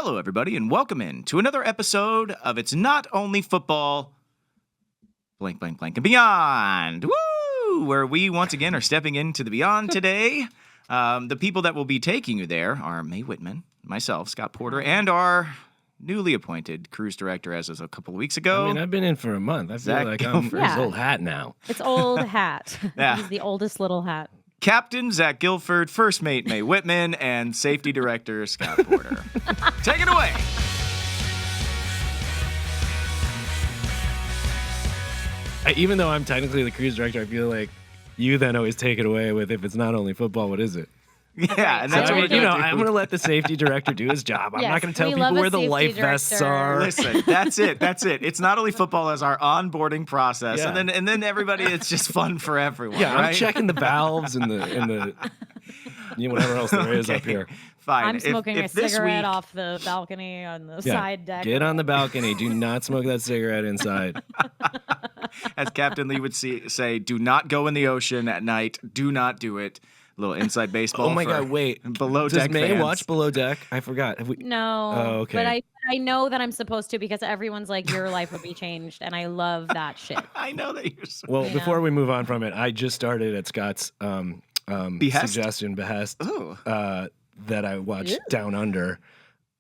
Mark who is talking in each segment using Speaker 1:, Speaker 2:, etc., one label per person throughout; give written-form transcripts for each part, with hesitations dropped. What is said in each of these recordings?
Speaker 1: Hello, everybody, and welcome in to another episode of It's Not Only Football, blank, blank, blank, and beyond. Woo! Where we once again are stepping into the beyond today. The people that will be taking you there are Mae Whitman, myself, Scott Porter, and our newly appointed cruise director as of a couple of weeks ago.
Speaker 2: I mean, I've been in for a month. I feel
Speaker 1: Zach
Speaker 2: like
Speaker 1: Gilford.
Speaker 2: I'm his old hat now.
Speaker 3: It's old hat.
Speaker 1: Yeah.
Speaker 3: He's the oldest little hat.
Speaker 1: Captain Zach Gilford, First Mate Mae Whitman, and Safety Director Scott Porter. Take it away.
Speaker 2: Even though I'm technically the cruise director, I feel like you then always take it away with, if it's not only football, what is it?
Speaker 1: Yeah, and that's
Speaker 2: So,
Speaker 1: what we're going to do.
Speaker 2: I'm going to let the safety director do his job. I'm
Speaker 3: Yes,
Speaker 2: not going to tell
Speaker 3: we
Speaker 2: people
Speaker 3: love a
Speaker 2: where the
Speaker 3: safety
Speaker 2: life vests
Speaker 3: director.
Speaker 2: are.
Speaker 1: Listen, that's it. It's not only football as our onboarding process,
Speaker 2: Yeah.
Speaker 1: and then everybody. It's just fun for everyone.
Speaker 2: Yeah,
Speaker 1: right?
Speaker 2: I'm checking the valves and the whatever else there is up here.
Speaker 1: Fine.
Speaker 3: I'm smoking a
Speaker 1: if this
Speaker 3: cigarette
Speaker 1: week,
Speaker 3: off the balcony on the
Speaker 2: Yeah,
Speaker 3: side deck.
Speaker 2: get on the balcony. Do not smoke that cigarette inside.
Speaker 1: as Captain Lee would say, do not go in the ocean at night. Do not do it. A little inside baseball.
Speaker 2: Oh my
Speaker 1: for
Speaker 2: God! Wait,
Speaker 1: Below
Speaker 2: does
Speaker 1: Deck
Speaker 2: Mae
Speaker 1: fans.
Speaker 2: watch Below Deck? I forgot. Have we?
Speaker 3: No.
Speaker 2: Oh, okay.
Speaker 3: But I know that I'm supposed to because everyone's like, your life would be changed. And I love that shit.
Speaker 1: I know that you're. So
Speaker 2: Well,
Speaker 3: Yeah.
Speaker 2: before we move on from it, I just started at Scott's
Speaker 1: Behest?
Speaker 2: behest
Speaker 1: Ooh.
Speaker 2: that I watched Down Under,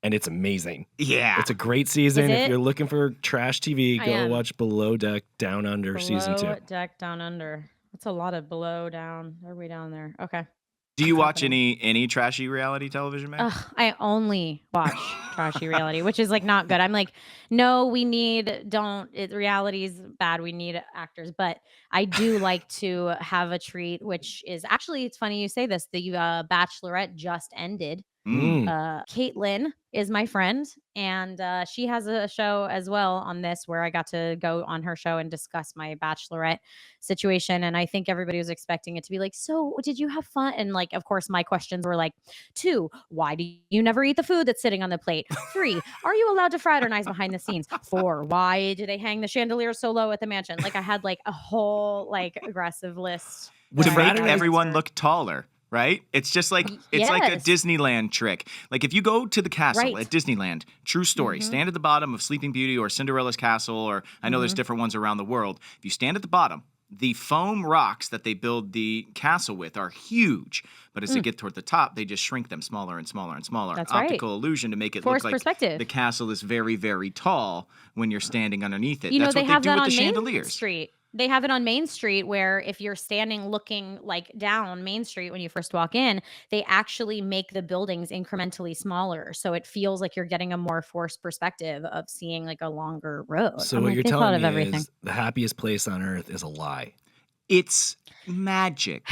Speaker 2: and it's amazing.
Speaker 1: Yeah.
Speaker 2: It's a great season.
Speaker 3: Is
Speaker 2: If
Speaker 3: it?
Speaker 2: you're looking for trash TV,
Speaker 3: I
Speaker 2: go
Speaker 3: am.
Speaker 2: watch Below Deck Down Under season 2.
Speaker 3: Below deck down under. That's a lot of below down. Are we down there? Okay.
Speaker 1: Do you watch
Speaker 3: happening.
Speaker 1: any trashy reality television, man?
Speaker 3: I only watch trashy reality, which is like not good. I'm like, no, reality's bad. We need actors. But I do like to have a treat, which is actually, it's funny you say this. The Bachelorette just ended. Caitlin is my friend, and she has a show as well on this where I got to go on her show and discuss my Bachelorette situation. And I think everybody was expecting it to be like, so did you have fun? And like, of course, my questions were like, 2, why do you never eat the food that's sitting on the plate? 3, are you allowed to fraternize behind the scenes? 4, why do they hang the chandelier so low at the mansion? Like I had like a whole like aggressive list.
Speaker 2: Would
Speaker 1: To
Speaker 3: where I
Speaker 1: make
Speaker 2: fraternize-
Speaker 1: everyone
Speaker 3: answered.
Speaker 1: look taller, right? It's just like it's like a
Speaker 3: Yes.
Speaker 1: Disneyland trick. Like if you go to the castle
Speaker 3: Right.
Speaker 1: at Disneyland, true story, stand at the bottom of Sleeping Beauty or Cinderella's castle, or I know there's different ones around the world. If you stand at the bottom, the foam rocks that they build the castle with are huge, but as they get toward the top, they just shrink them smaller and smaller and smaller.
Speaker 3: That's right.
Speaker 1: Optical illusion to make it
Speaker 3: Forced
Speaker 1: look like
Speaker 3: perspective.
Speaker 1: the castle is very, very tall when you're standing underneath it.
Speaker 3: You know,
Speaker 1: That's
Speaker 3: they
Speaker 1: what
Speaker 3: have
Speaker 1: they do
Speaker 3: that
Speaker 1: with the
Speaker 3: on Main
Speaker 1: chandeliers.
Speaker 3: Street. They have it on Main Street where if you're standing looking like down Main Street when you first walk in, they actually make the buildings incrementally smaller. So it feels like you're getting a more forced perspective of seeing like a longer road.
Speaker 2: So
Speaker 3: I'm
Speaker 2: what
Speaker 3: like,
Speaker 2: you're
Speaker 3: they thought
Speaker 2: telling
Speaker 3: of
Speaker 2: me
Speaker 3: everything.
Speaker 2: is the happiest place on earth is a lie.
Speaker 1: It's magic.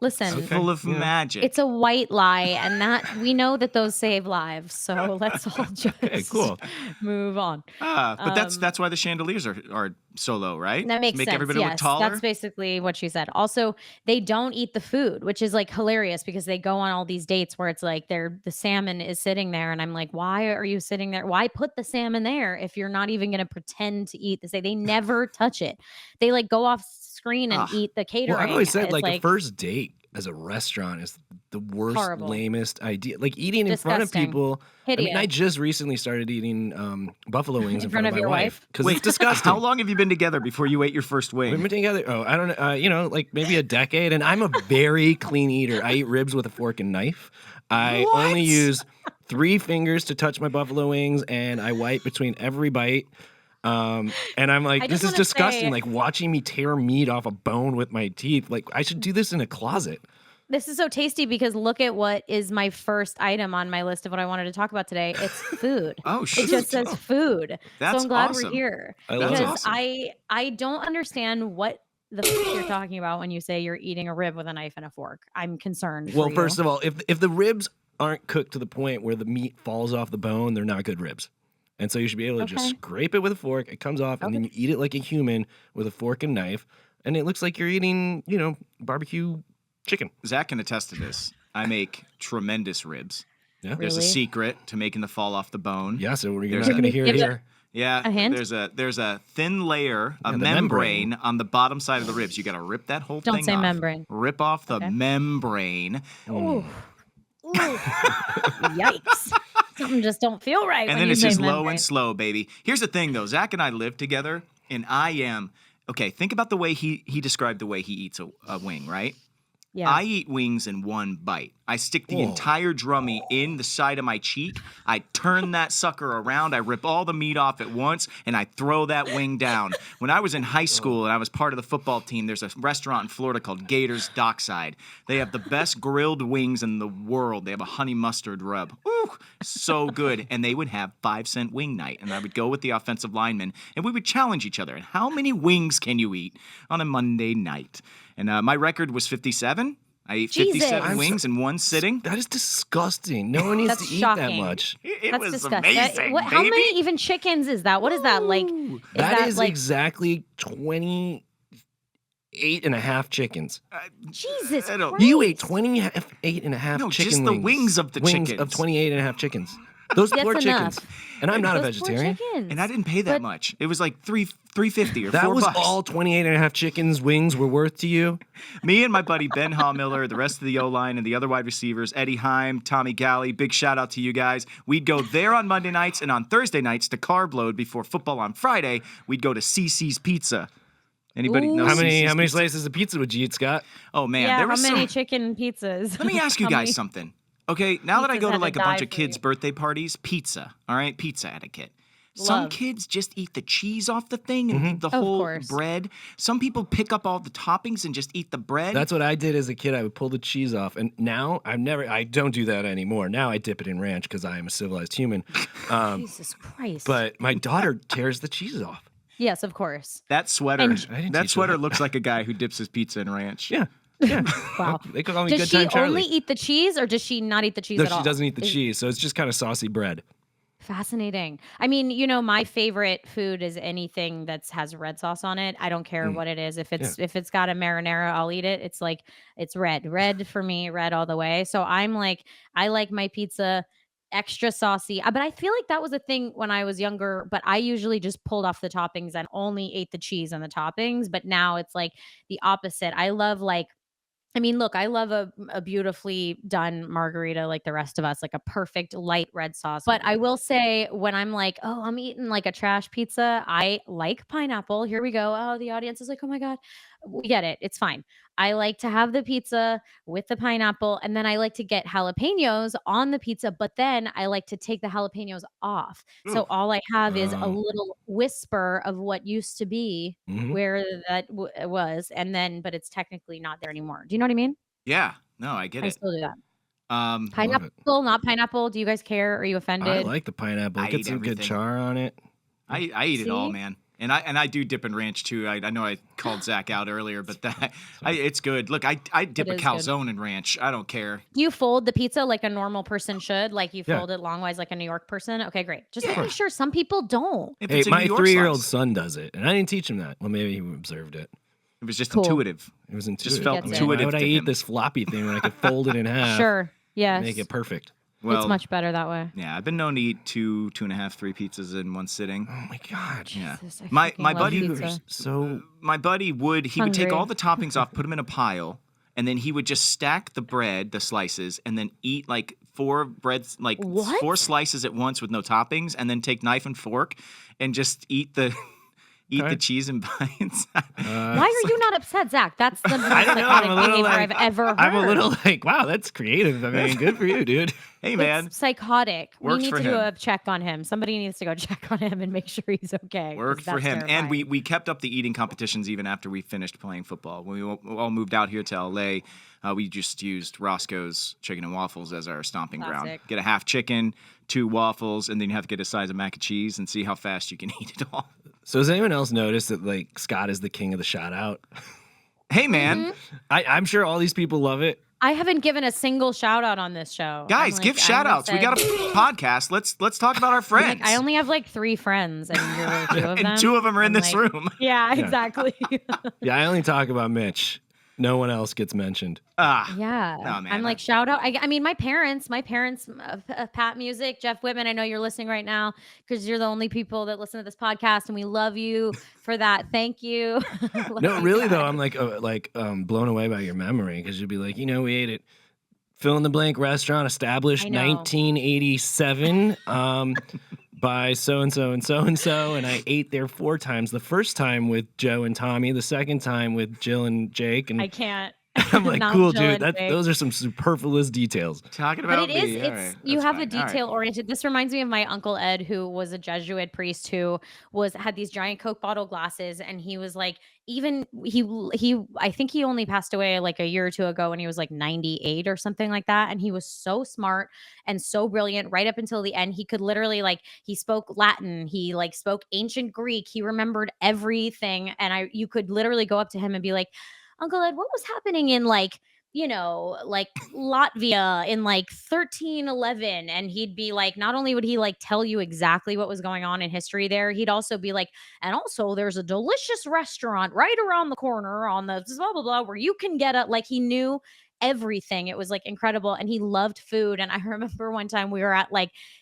Speaker 3: Listen,
Speaker 1: Full of
Speaker 2: Yeah.
Speaker 1: magic.
Speaker 3: it's a white lie, and that we know that those save lives. So let's all just
Speaker 2: cool.
Speaker 3: move on.
Speaker 1: But that's why the chandeliers are so low, right?
Speaker 3: That makes
Speaker 1: Make
Speaker 3: sense.
Speaker 1: everybody
Speaker 3: Yes,
Speaker 1: look taller.
Speaker 3: that's basically what she said. Also, they don't eat the food, which is like hilarious because they go on all these dates where it's like the salmon is sitting there, and I'm like, why are you sitting there? Why put the salmon there if you're not even going to pretend to eat the? They never touch it. They like go off screen and eat the catering.
Speaker 2: Well, I've always said
Speaker 3: It's
Speaker 2: like a first date as a restaurant is the worst,
Speaker 3: Horrible.
Speaker 2: lamest idea. Like eating in front of
Speaker 3: Disgusting.
Speaker 2: people. I mean,
Speaker 3: Hideous.
Speaker 2: I just recently started eating buffalo wings in front of my
Speaker 3: your
Speaker 2: wife because
Speaker 1: Wait,
Speaker 2: it's disgusting.
Speaker 1: How long have you been together before you ate your first
Speaker 2: We've
Speaker 1: wing?
Speaker 2: been together. Oh, I don't know. Like maybe a decade. And I'm a very clean eater. I eat ribs with a fork and knife. I only use 3 fingers to touch my buffalo wings, and I wipe between every bite. And I'm like,
Speaker 3: I
Speaker 2: this
Speaker 3: just
Speaker 2: is
Speaker 3: wanna
Speaker 2: disgusting.
Speaker 3: say-
Speaker 2: Like watching me tear meat off a bone with my teeth. Like I should do this in a closet.
Speaker 3: This is so tasty because look at what is my first item on my list of what I wanted to talk about today. It's food.
Speaker 1: Oh,
Speaker 3: It
Speaker 1: shoot.
Speaker 3: just says food.
Speaker 1: That's
Speaker 3: so I'm glad
Speaker 1: awesome.
Speaker 3: we're here.
Speaker 2: I love
Speaker 1: That's
Speaker 3: because
Speaker 1: awesome.
Speaker 3: I don't understand what the you're talking about when you say you're eating a rib with a knife and a fork. I'm concerned.
Speaker 2: Well,
Speaker 3: for
Speaker 2: first
Speaker 3: you.
Speaker 2: of all, if the ribs aren't cooked to the point where the meat falls off the bone, they're not good ribs. And so you should be able to just
Speaker 3: Okay.
Speaker 2: scrape it with a fork. It comes off, and then you eat it like a human with a fork and knife. And it looks like you're eating, barbecue chicken.
Speaker 1: Zach can attest to this. I make tremendous ribs.
Speaker 2: Yeah.
Speaker 1: There's a
Speaker 3: Really?
Speaker 1: secret to making the fall off the bone.
Speaker 2: Yeah, so you're
Speaker 1: There's
Speaker 2: not going to
Speaker 1: a-
Speaker 2: hear it
Speaker 3: Give it-
Speaker 2: here.
Speaker 1: Yeah,
Speaker 3: A hint?
Speaker 1: there's a thin layer, a
Speaker 2: Yeah, the
Speaker 1: membrane
Speaker 2: membrane.
Speaker 1: on the bottom side of the ribs. You got to rip that whole
Speaker 3: Don't
Speaker 1: thing
Speaker 3: say
Speaker 1: off.
Speaker 3: membrane.
Speaker 1: Rip off the
Speaker 3: Okay.
Speaker 1: membrane.
Speaker 3: Ooh. Ooh. Yikes. Something just don't feel right.
Speaker 1: And
Speaker 3: when
Speaker 1: then
Speaker 3: you
Speaker 1: it's
Speaker 3: say
Speaker 1: just
Speaker 3: men
Speaker 1: low and
Speaker 3: brain.
Speaker 1: slow, baby. Here's the thing, though. Zach and I live together, and I am okay. Think about the way he described the way he eats a wing, right?
Speaker 3: Yeah.
Speaker 1: I eat wings in one bite. I stick the entire drummy in the side of my cheek. I turn that sucker around. I rip all the meat off at once, and I throw that wing down. When I was in high school and I was part of the football team, there's a restaurant in Florida called Gators Dockside. They have the best grilled wings in the world. They have a honey mustard rub. Ooh, so good. And they would have 5-cent wing night. And I would go with the offensive linemen, and we would challenge each other. And how many wings can you eat on a Monday night? And my record was 57. I ate 57
Speaker 3: Jesus.
Speaker 1: wings in one sitting.
Speaker 2: That is disgusting. No one needs
Speaker 3: That's
Speaker 2: to eat that
Speaker 3: shocking.
Speaker 2: much.
Speaker 1: It
Speaker 3: That's
Speaker 1: was
Speaker 3: disgusting.
Speaker 1: amazing,
Speaker 3: How
Speaker 1: baby.
Speaker 3: many even chickens is that? What is that like?
Speaker 2: That is
Speaker 3: like
Speaker 2: exactly 28 and a half chickens.
Speaker 3: Jesus
Speaker 1: I don't-
Speaker 3: Christ?
Speaker 2: You ate 28 and a half
Speaker 1: No,
Speaker 2: chicken
Speaker 1: just the
Speaker 2: wings.
Speaker 1: wings of the
Speaker 2: wings
Speaker 1: chickens.
Speaker 2: of 28 and a half chickens. Those
Speaker 3: That's
Speaker 2: poor
Speaker 3: enough.
Speaker 2: chickens. And I'm not a
Speaker 3: Those poor
Speaker 2: vegetarian.
Speaker 3: chickens.
Speaker 1: And I didn't pay that
Speaker 3: But-
Speaker 1: much. It was like $3.50 or
Speaker 2: That
Speaker 1: $4.
Speaker 2: was all 28 and a half chickens wings were worth to you?
Speaker 1: Me and my buddy Ben Miller, the rest of the O-line, and the other wide receivers, Eddie Heim, Tommy Galley, big shout out to you guys. We'd go there on Monday nights, and on Thursday nights to carb load before football on Friday, we'd go to CC's Pizza. Anybody
Speaker 3: Ooh.
Speaker 1: know
Speaker 2: How many
Speaker 1: CC's Pizza?
Speaker 2: slices of pizza would you eat, Scott?
Speaker 1: Oh, man.
Speaker 3: Yeah,
Speaker 1: there
Speaker 3: how
Speaker 1: was
Speaker 3: many
Speaker 1: some...
Speaker 3: chicken pizzas?
Speaker 1: Let me ask you
Speaker 3: How
Speaker 1: guys
Speaker 3: many-
Speaker 1: something. Okay, now that I
Speaker 3: Pizzas
Speaker 1: go to
Speaker 3: had to
Speaker 1: like a bunch
Speaker 3: die
Speaker 1: of
Speaker 3: for
Speaker 1: kids'
Speaker 3: you.
Speaker 1: birthday parties, pizza, all right? Pizza etiquette. Some
Speaker 3: Love.
Speaker 1: kids just eat the cheese off the thing and eat the
Speaker 3: Of
Speaker 1: whole
Speaker 3: course.
Speaker 1: bread. Some people pick up all the toppings and just eat the bread.
Speaker 2: That's what I did as a kid. I would pull the cheese off. And now I don't do that anymore. Now I dip it in ranch because I am a civilized human.
Speaker 3: Jesus Christ.
Speaker 2: But my daughter tears the cheese off.
Speaker 3: yes, of course.
Speaker 1: That sweater.
Speaker 3: And-
Speaker 2: I didn't
Speaker 1: That
Speaker 2: teach her
Speaker 1: sweater
Speaker 2: that.
Speaker 1: looks like a guy who dips his pizza in ranch.
Speaker 2: Yeah. Yeah.
Speaker 3: Wow.
Speaker 2: They call me
Speaker 3: Does
Speaker 2: Good
Speaker 3: she
Speaker 2: Time Charlie.
Speaker 3: only eat the cheese, or does she not eat the cheese
Speaker 2: No,
Speaker 3: at all?
Speaker 2: she doesn't eat the
Speaker 3: Is-
Speaker 2: cheese. So it's just kind of saucy bread.
Speaker 3: Fascinating. I mean, my favorite food is anything that has red sauce on it. I don't care what it is. If it's got a marinara, I'll eat it. It's like it's red for me, red all the way. So I like my pizza extra saucy. But I feel like that was a thing when I was younger, but I usually just pulled off the toppings and only ate the cheese and the toppings. But now it's like the opposite. I love I love a beautifully done margarita like the rest of us, like a perfect light red sauce. But I will say when I'm like, oh, I'm eating like a trash pizza, I like pineapple. Here we go. Oh, the audience is like, oh my God. We get it. It's fine. I like to have the pizza with the pineapple, and then I like to get jalapenos on the pizza, but then I like to take the jalapenos off. So all I have is a
Speaker 2: Oh.
Speaker 3: little whisper of what used to be
Speaker 2: Mhm.
Speaker 3: where that was, and then, but it's technically not there anymore. Do you know what I mean?
Speaker 1: Yeah. No, I get
Speaker 3: I
Speaker 1: it.
Speaker 3: still do that.
Speaker 1: Um,
Speaker 3: Pineapple, not pineapple. Do you guys care? Are you offended?
Speaker 2: I like the pineapple.
Speaker 1: I
Speaker 2: It gets
Speaker 1: eat
Speaker 2: some good
Speaker 1: everything.
Speaker 2: char on it.
Speaker 1: I eat it all,
Speaker 3: See?
Speaker 1: man. And I do dip in ranch too. I know I called Zach out earlier, but it's good. Look, I dip a
Speaker 3: is good.
Speaker 1: calzone in ranch. I don't care.
Speaker 3: Do you fold the pizza like a normal person should? Like you
Speaker 2: Yeah.
Speaker 3: fold it longwise like a New York person? Okay, great. Just making sure. Some people don't.
Speaker 1: If
Speaker 2: Hey,
Speaker 1: it's a
Speaker 2: my
Speaker 1: New York
Speaker 2: 3-year-old
Speaker 1: slice,
Speaker 2: son does it, and I didn't teach him that. Well, maybe he observed it.
Speaker 1: it was just
Speaker 3: Cool.
Speaker 1: intuitive.
Speaker 2: It was intuitive.
Speaker 1: felt
Speaker 2: I mean,
Speaker 1: intuitive
Speaker 2: Why would I
Speaker 1: to
Speaker 2: eat
Speaker 1: him.
Speaker 2: this floppy thing when I could fold it in half?
Speaker 3: Sure. Yes.
Speaker 2: Make it perfect.
Speaker 1: Well,
Speaker 3: it's much better that way.
Speaker 1: yeah, I've been known to eat 2.5, 3 pizzas in one sitting.
Speaker 2: Oh my god.
Speaker 1: Yeah.
Speaker 3: Jesus, I
Speaker 1: My
Speaker 3: freaking love
Speaker 1: buddy-
Speaker 2: You
Speaker 3: pizza.
Speaker 2: are so
Speaker 1: My buddy would take
Speaker 3: Hungry.
Speaker 1: all the toppings off, put them in a pile, and then he would just stack the bread, the slices, and then eat like 4 breads, like
Speaker 3: What?
Speaker 1: 4 slices at once with no toppings, and then take knife and fork and just eat the
Speaker 2: Okay.
Speaker 1: cheese in bites.
Speaker 3: Why are you not upset, Zach? That's the most
Speaker 2: I don't know, I'm
Speaker 3: psychotic
Speaker 2: a little
Speaker 3: behavior
Speaker 2: like-
Speaker 3: I've ever heard.
Speaker 2: I'm a little like, wow, that's creative. I mean, good for you, dude.
Speaker 1: Hey man,
Speaker 3: It's psychotic.
Speaker 1: Works
Speaker 3: we need
Speaker 1: for
Speaker 3: to do
Speaker 1: him.
Speaker 3: a check on him. Somebody needs to go check on him and make sure he's okay. 'cause
Speaker 1: worked for
Speaker 3: that's
Speaker 1: him. And
Speaker 3: terrifying.
Speaker 1: we kept up the eating competitions even after we finished playing football. When we all moved out here to LA, we just used Roscoe's Chicken and Waffles as our stomping ground.
Speaker 3: Classic.
Speaker 1: Get a half chicken, 2 waffles, and then you have to get a size of mac and cheese and see how fast you can eat it all.
Speaker 2: So has anyone else noticed that like Scott is the king of the shout out?
Speaker 1: Hey man,
Speaker 2: I'm sure all these people love it.
Speaker 3: I haven't given a single shout out on this show.
Speaker 1: guys,
Speaker 3: I'm
Speaker 1: give
Speaker 3: like, I
Speaker 1: shout
Speaker 3: only
Speaker 1: outs. We
Speaker 3: said-
Speaker 1: got a podcast. Let's talk about our
Speaker 3: I'm
Speaker 1: friends.
Speaker 3: like, I only have like 3 friends, and you're 2 of them.
Speaker 1: and 2 of them are in
Speaker 3: I'm
Speaker 1: this
Speaker 3: like,
Speaker 1: room.
Speaker 3: Yeah,
Speaker 2: Yeah.
Speaker 3: exactly.
Speaker 2: Yeah, I only talk about Mitch. No one else gets mentioned.
Speaker 3: Yeah.
Speaker 1: No, man,
Speaker 3: I'm like, shout out. I mean, my parents, Pat Music, Jeff Whitman. I know you're listening right now because you're the only people that listen to this podcast, and we love you for that. Thank you. Love
Speaker 2: No,
Speaker 3: you
Speaker 2: really though,
Speaker 3: guys.
Speaker 2: I'm like blown away by your memory because you'd be like, we ate at fill in the blank restaurant established
Speaker 3: I know.
Speaker 2: 1987 by so and so and so and so, and I ate there 4 times. The first time with Joe and Tommy, the second time with Jill and Jake, and
Speaker 3: I can't.
Speaker 2: I'm like,
Speaker 3: Not
Speaker 2: cool,
Speaker 3: Jill
Speaker 2: dude.
Speaker 3: and Jake.
Speaker 2: Those are some superfluous details.
Speaker 1: Talking
Speaker 3: But
Speaker 1: about
Speaker 3: it is,
Speaker 1: me.
Speaker 3: it's,
Speaker 1: All right,
Speaker 3: you
Speaker 1: that's
Speaker 3: have
Speaker 1: fine.
Speaker 3: a
Speaker 1: All right.
Speaker 3: detail oriented. This reminds me of my Uncle Ed, who was a Jesuit priest who had these giant Coke bottle glasses. And he was like, I think he only passed away like a year or two ago when he was like 98 or something like that. And he was so smart and so brilliant right up until the end. He could literally he spoke Latin. He spoke ancient Greek. He remembered everything. And you could literally go up to him and be like, Uncle Ed, what was happening in Latvia in 1311? And he'd be like, not only would he tell you exactly what was going on in history there, he'd also be like, and also there's a delicious restaurant right around the corner on the blah blah blah where you can get it. He knew everything. It was incredible, and he loved food. And I remember one time we were at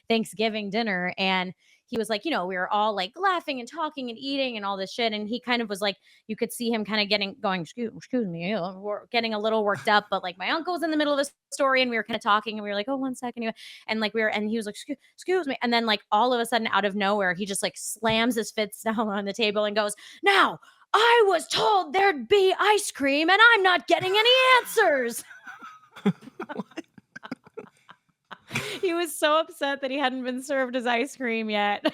Speaker 3: Thanksgiving dinner, and he was we were all laughing and talking and eating and all this shit. And he kind of was you could see him kind of excuse me, we're getting a little worked up. But my uncle was in the middle of the story, and we were kind of talking, and we were like, oh, 1 second. And and he was like, excuse me. And then all of a sudden, out of nowhere, he just slams his fists down on the table and goes, now, I was told there'd be ice cream, and I'm not getting any answers. He was so upset that he hadn't been served his ice cream yet.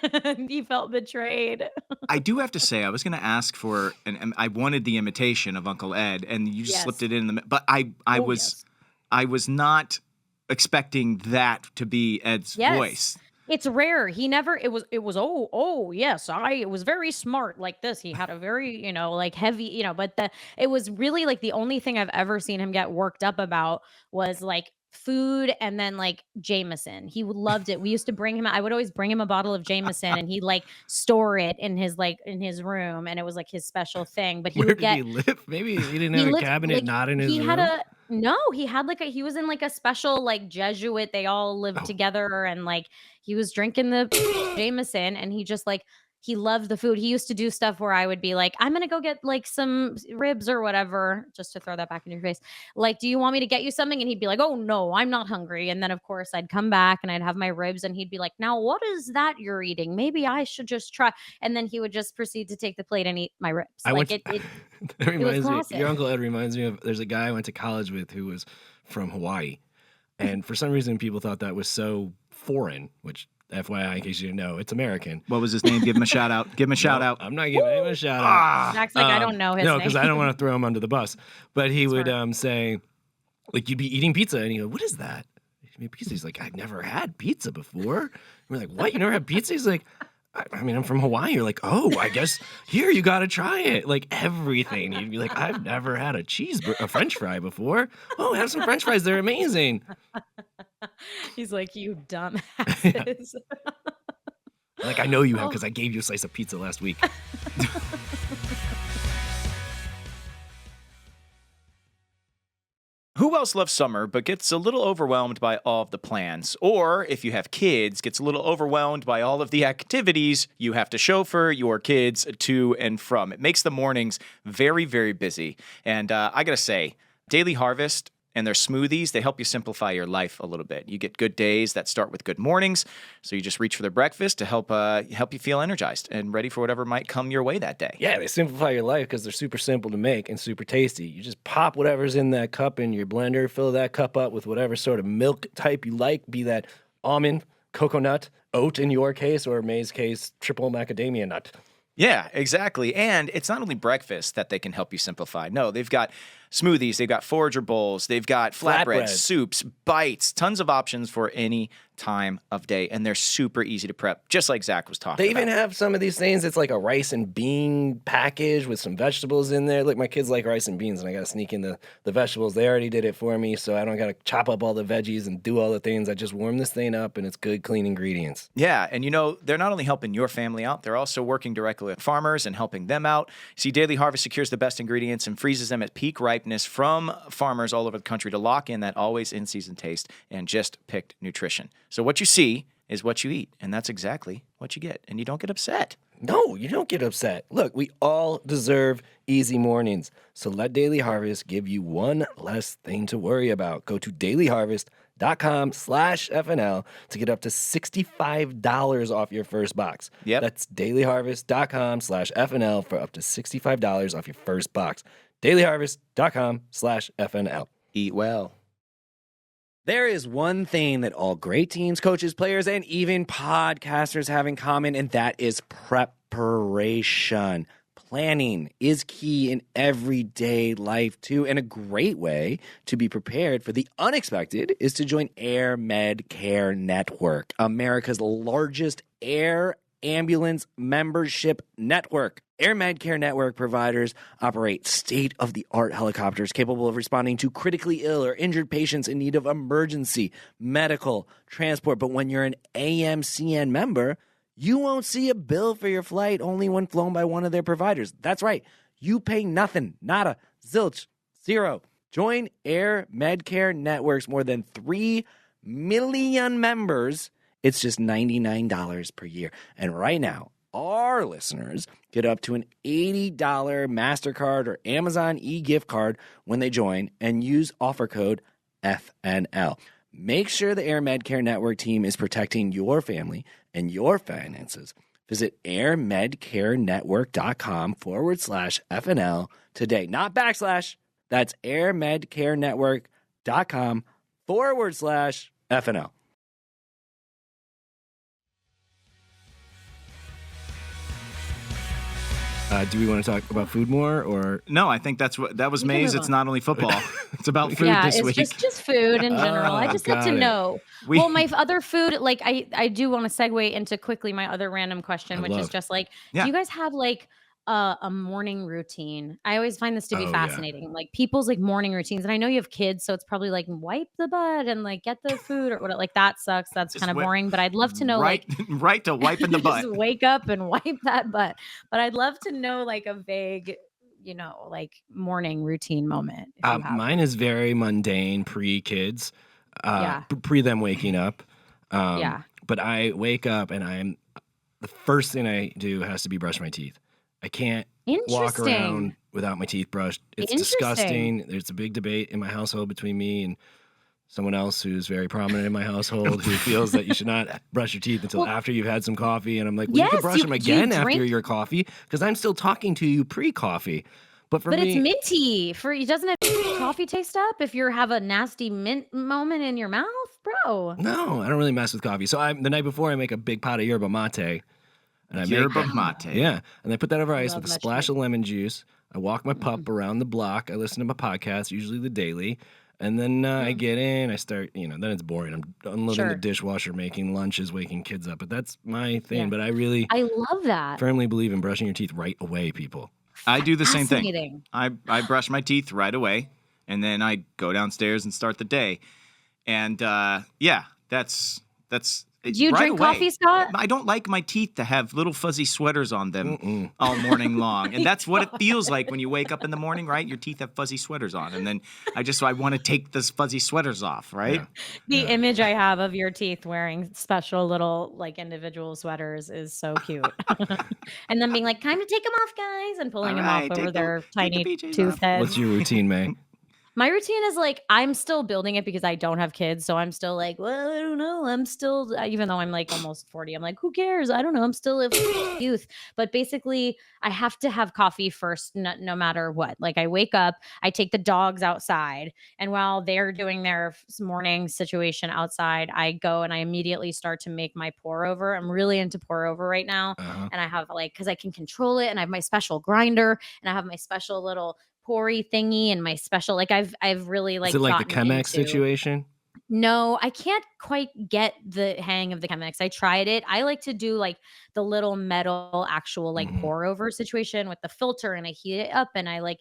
Speaker 3: He felt betrayed.
Speaker 1: I do have to say, I was going to ask for, and I wanted the imitation of Uncle Ed, and you just
Speaker 3: Yes.
Speaker 1: slipped it in the. But I was not expecting that to be Ed's
Speaker 3: Yes.
Speaker 1: voice.
Speaker 3: It's rare. He never, it was, oh, yes, it was very smart like this. He had a very, heavy, but it was really the only thing I've ever seen him get worked up about was food, and then Jameson. He loved it. We used to bring him, I would always bring him a bottle of Jameson, and he'd store it in his room, and it was his special thing. But he
Speaker 2: Where
Speaker 3: would
Speaker 2: did
Speaker 3: get,
Speaker 2: he live? Maybe he didn't
Speaker 3: he
Speaker 2: have a
Speaker 3: lived,
Speaker 2: cabinet not in his
Speaker 3: he
Speaker 2: room.
Speaker 3: had he had he was in a special Jesuit. They all lived together, and he was drinking the Jameson, and he just he loved the food. He used to do stuff where I would be like, I'm gonna go get some ribs or whatever, just to throw that back in your face. Do you want me to get you something? And he'd be like, oh no, I'm not hungry. And then of course I'd come back and I'd have my ribs, and he'd be like, now what is that you're eating? Maybe I should just try. And then he would just proceed to take the plate and eat my ribs.
Speaker 2: That reminds me,
Speaker 3: classic.
Speaker 2: your Uncle Ed reminds me of, there's a guy I went to college with who was from Hawaii. And for some reason, people thought that was so foreign, which, FYI, in case you didn't know, it's American.
Speaker 1: What was his name? Give him a shout out. Give him a shout out.
Speaker 2: I'm not giving him a shout out.
Speaker 3: Zach's I don't know his
Speaker 2: No,
Speaker 3: name.
Speaker 2: because I don't want to throw him under the bus. But he would
Speaker 3: Smart.
Speaker 2: say, you'd be eating pizza, and he'd go, what is that? Pizza. He's like, I've never had pizza before. And we're like, what? You never had pizza? He's like, I mean, I'm from Hawaii. You're like, oh, I guess here you got to try it. Everything. You'd be like, I've never had a French fry before. Oh, have some French fries. They're amazing.
Speaker 3: He's like, you dumbasses.
Speaker 2: I know you have because I gave you a slice of pizza last week.
Speaker 1: Who else loves summer but gets a little overwhelmed by all of the plans? Or, if you have kids, gets a little overwhelmed by all of the activities you have to chauffeur your kids to and from. It makes the mornings very, very busy. And I gotta say, Daily Harvest and their smoothies, they help you simplify your life a little bit. You get good days that start with good mornings, so you just reach for their breakfast to help you feel energized and ready for whatever might come your way that day.
Speaker 2: Yeah, they simplify your life because they're super simple to make and super tasty. You just pop whatever's in that cup in your blender, fill that cup up with whatever sort of milk type you like, be that almond, coconut, oat in your case, or Mae's case, triple macadamia nut.
Speaker 1: Yeah, exactly. And it's not only breakfast that they can help you simplify. No, they've got smoothies, they've got forager bowls, they've got flatbreads, soups, bites, tons of options for any time of day. And they're super easy to prep, just like Zach was talking
Speaker 2: They
Speaker 1: about.
Speaker 2: even have some of these things. It's like a rice and bean package with some vegetables in there. Look, my kids like rice and beans, and I got to sneak in the vegetables. They already did it for me, so I don't got to chop up all the veggies and do all the things. I just warm this thing up, and it's good, clean ingredients.
Speaker 1: Yeah, and they're not only helping your family out, they're also working directly with farmers and helping them out. See, Daily Harvest secures the best ingredients and freezes them at peak ripeness from farmers all over the country to lock in that always in-season taste and just picked nutrition. So what you see is what you eat, and that's exactly what you get, and you don't get upset.
Speaker 2: No, you don't get upset. Look, we all deserve easy mornings. So let Daily Harvest give you one less thing to worry about. Go to dailyharvest.com/FNL to get up to $65 off your first box.
Speaker 1: Yep.
Speaker 2: That's dailyharvest.com/FNL for up to $65 off your first box. dailyharvest.com/FNL.
Speaker 1: Eat well.
Speaker 4: There is one thing that all great teams, coaches, players, and even podcasters have in common, and that is preparation. Planning is key in everyday life, too, and a great way to be prepared for the unexpected is to join AirMedCare Network, America's largest air ambulance membership network. AirMedCare Network providers operate state-of-the-art helicopters capable of responding to critically ill or injured patients in need of emergency medical transport. But when you're an AMCN member, you won't see a bill for your flight only when flown by one of their providers. That's right. You pay nothing, nada, zilch, zero. Join AirMedCare Network's more than 3 million members. It's just $99 per year. And right now, our listeners get up to an $80 MasterCard or Amazon e-gift card when they join and use offer code FNL. Make sure the AirMedCare Network team is protecting your family and your finances. Visit airmedcarenetwork.com/FNL today. Not backslash. That's airmedcarenetwork.com/FNL.
Speaker 2: Do we want to talk about food more, or
Speaker 1: No, I think that was Mae's.
Speaker 3: move
Speaker 1: It's
Speaker 3: on.
Speaker 1: not only football. It's about food
Speaker 3: Yeah,
Speaker 1: this
Speaker 3: it's
Speaker 1: week.
Speaker 3: just food in general. I
Speaker 2: Oh,
Speaker 3: just like
Speaker 2: got
Speaker 3: to
Speaker 2: it.
Speaker 3: know.
Speaker 1: We-
Speaker 3: Well, my other food, like I do want to segue into quickly my other random question,
Speaker 2: I
Speaker 3: which is
Speaker 2: love.
Speaker 3: just like,
Speaker 1: Yeah.
Speaker 3: do you guys have like a morning routine? I always find this to be
Speaker 2: Oh, yeah.
Speaker 3: fascinating, like people's like morning routines. And I know you have kids, so it's probably like wipe the butt and like get the food or whatever. Like that sucks. That's
Speaker 1: Just
Speaker 3: kind of
Speaker 1: wi-
Speaker 3: boring. But I'd love to know
Speaker 1: right,
Speaker 3: like
Speaker 1: right to wiping the butt.
Speaker 3: just wake up and wipe that butt. But I'd love to know like a vague, like morning routine moment. If you have
Speaker 2: Mine is very mundane, pre-kids,
Speaker 3: Yeah.
Speaker 2: pre them waking up.
Speaker 3: Yeah.
Speaker 2: But I wake up and the first thing I do has to be brush my teeth. I can't walk around
Speaker 3: Interesting.
Speaker 2: without my teeth brushed. It's
Speaker 3: Interesting.
Speaker 2: disgusting. There's a big debate in my household between me and someone else who's very prominent in my household who feels that you should not brush your teeth until
Speaker 3: Well,
Speaker 2: after you've had some coffee. And I'm like, well, you can
Speaker 3: yes,
Speaker 2: brush them
Speaker 3: do you
Speaker 2: again after
Speaker 3: drink?
Speaker 2: your coffee because I'm still talking to you pre-coffee. But for
Speaker 3: But
Speaker 2: me,
Speaker 3: it's minty. Doesn't it coffee taste up if you have a nasty mint moment in your mouth, bro?
Speaker 2: no, I don't really mess with coffee. So the night before, I make a big pot of yerba mate. And I make
Speaker 1: Yerba
Speaker 2: that-
Speaker 1: mate.
Speaker 2: Yeah. And I put that over ice
Speaker 3: Love
Speaker 2: with a
Speaker 3: that
Speaker 2: splash
Speaker 3: shit.
Speaker 2: of lemon juice. I walk my pup around the block. I listen to my podcast, usually the Daily. And then I get in, I start, then it's boring. I'm unloading the
Speaker 3: Sure.
Speaker 2: dishwasher, making lunches, waking kids up. But that's my thing.
Speaker 3: Yeah.
Speaker 2: But I really
Speaker 3: I love that.
Speaker 2: firmly believe in brushing your teeth right away, people.
Speaker 1: I do the same thing.
Speaker 3: Fascinating.
Speaker 1: I brush my teeth right away, and then I go downstairs and start the day. And yeah, that's.
Speaker 3: Do you
Speaker 1: right
Speaker 3: drink
Speaker 1: away.
Speaker 3: coffee, Scott?
Speaker 1: I don't like my teeth to have little fuzzy sweaters on them
Speaker 2: Mm-mm.
Speaker 1: all morning long, and that's what it feels like when you wake up in the morning, right? Your teeth have fuzzy sweaters on, and then I want to take those fuzzy sweaters off, right?
Speaker 2: Yeah.
Speaker 3: The
Speaker 2: Yeah.
Speaker 3: image I have of your teeth wearing special little like individual sweaters is so cute. And then being like, time to take them off, guys, and pulling
Speaker 1: All
Speaker 3: them
Speaker 1: right,
Speaker 3: off over
Speaker 1: take the
Speaker 3: their tiny
Speaker 1: PJs
Speaker 3: tooth
Speaker 1: off.
Speaker 3: heads.
Speaker 2: What's your routine, Mae?
Speaker 3: My routine is like, I'm still building it because I don't have kids. So I'm still like, well, I don't know. I'm still, even though I'm like almost 40, I'm like, who cares? I don't know. I'm still a youth. But basically, I have to have coffee first, no matter what. Like, I wake up, I take the dogs outside. And while they're doing their morning situation outside, I go and I immediately start to make my pour over. I'm really into pour over right now.
Speaker 2: Uh-huh.
Speaker 3: And I have because I can control it, and I have my special grinder, and I have my special little pourry thingy, and my special I've really
Speaker 2: Is it like the
Speaker 3: gotten
Speaker 2: Chemex
Speaker 3: into-
Speaker 2: situation?
Speaker 3: No, I can't quite get the hang of the Chemex. I tried it. I like to do like the little metal actual like
Speaker 2: Mhm.
Speaker 3: pour over situation with the filter, and I heat it up, and I like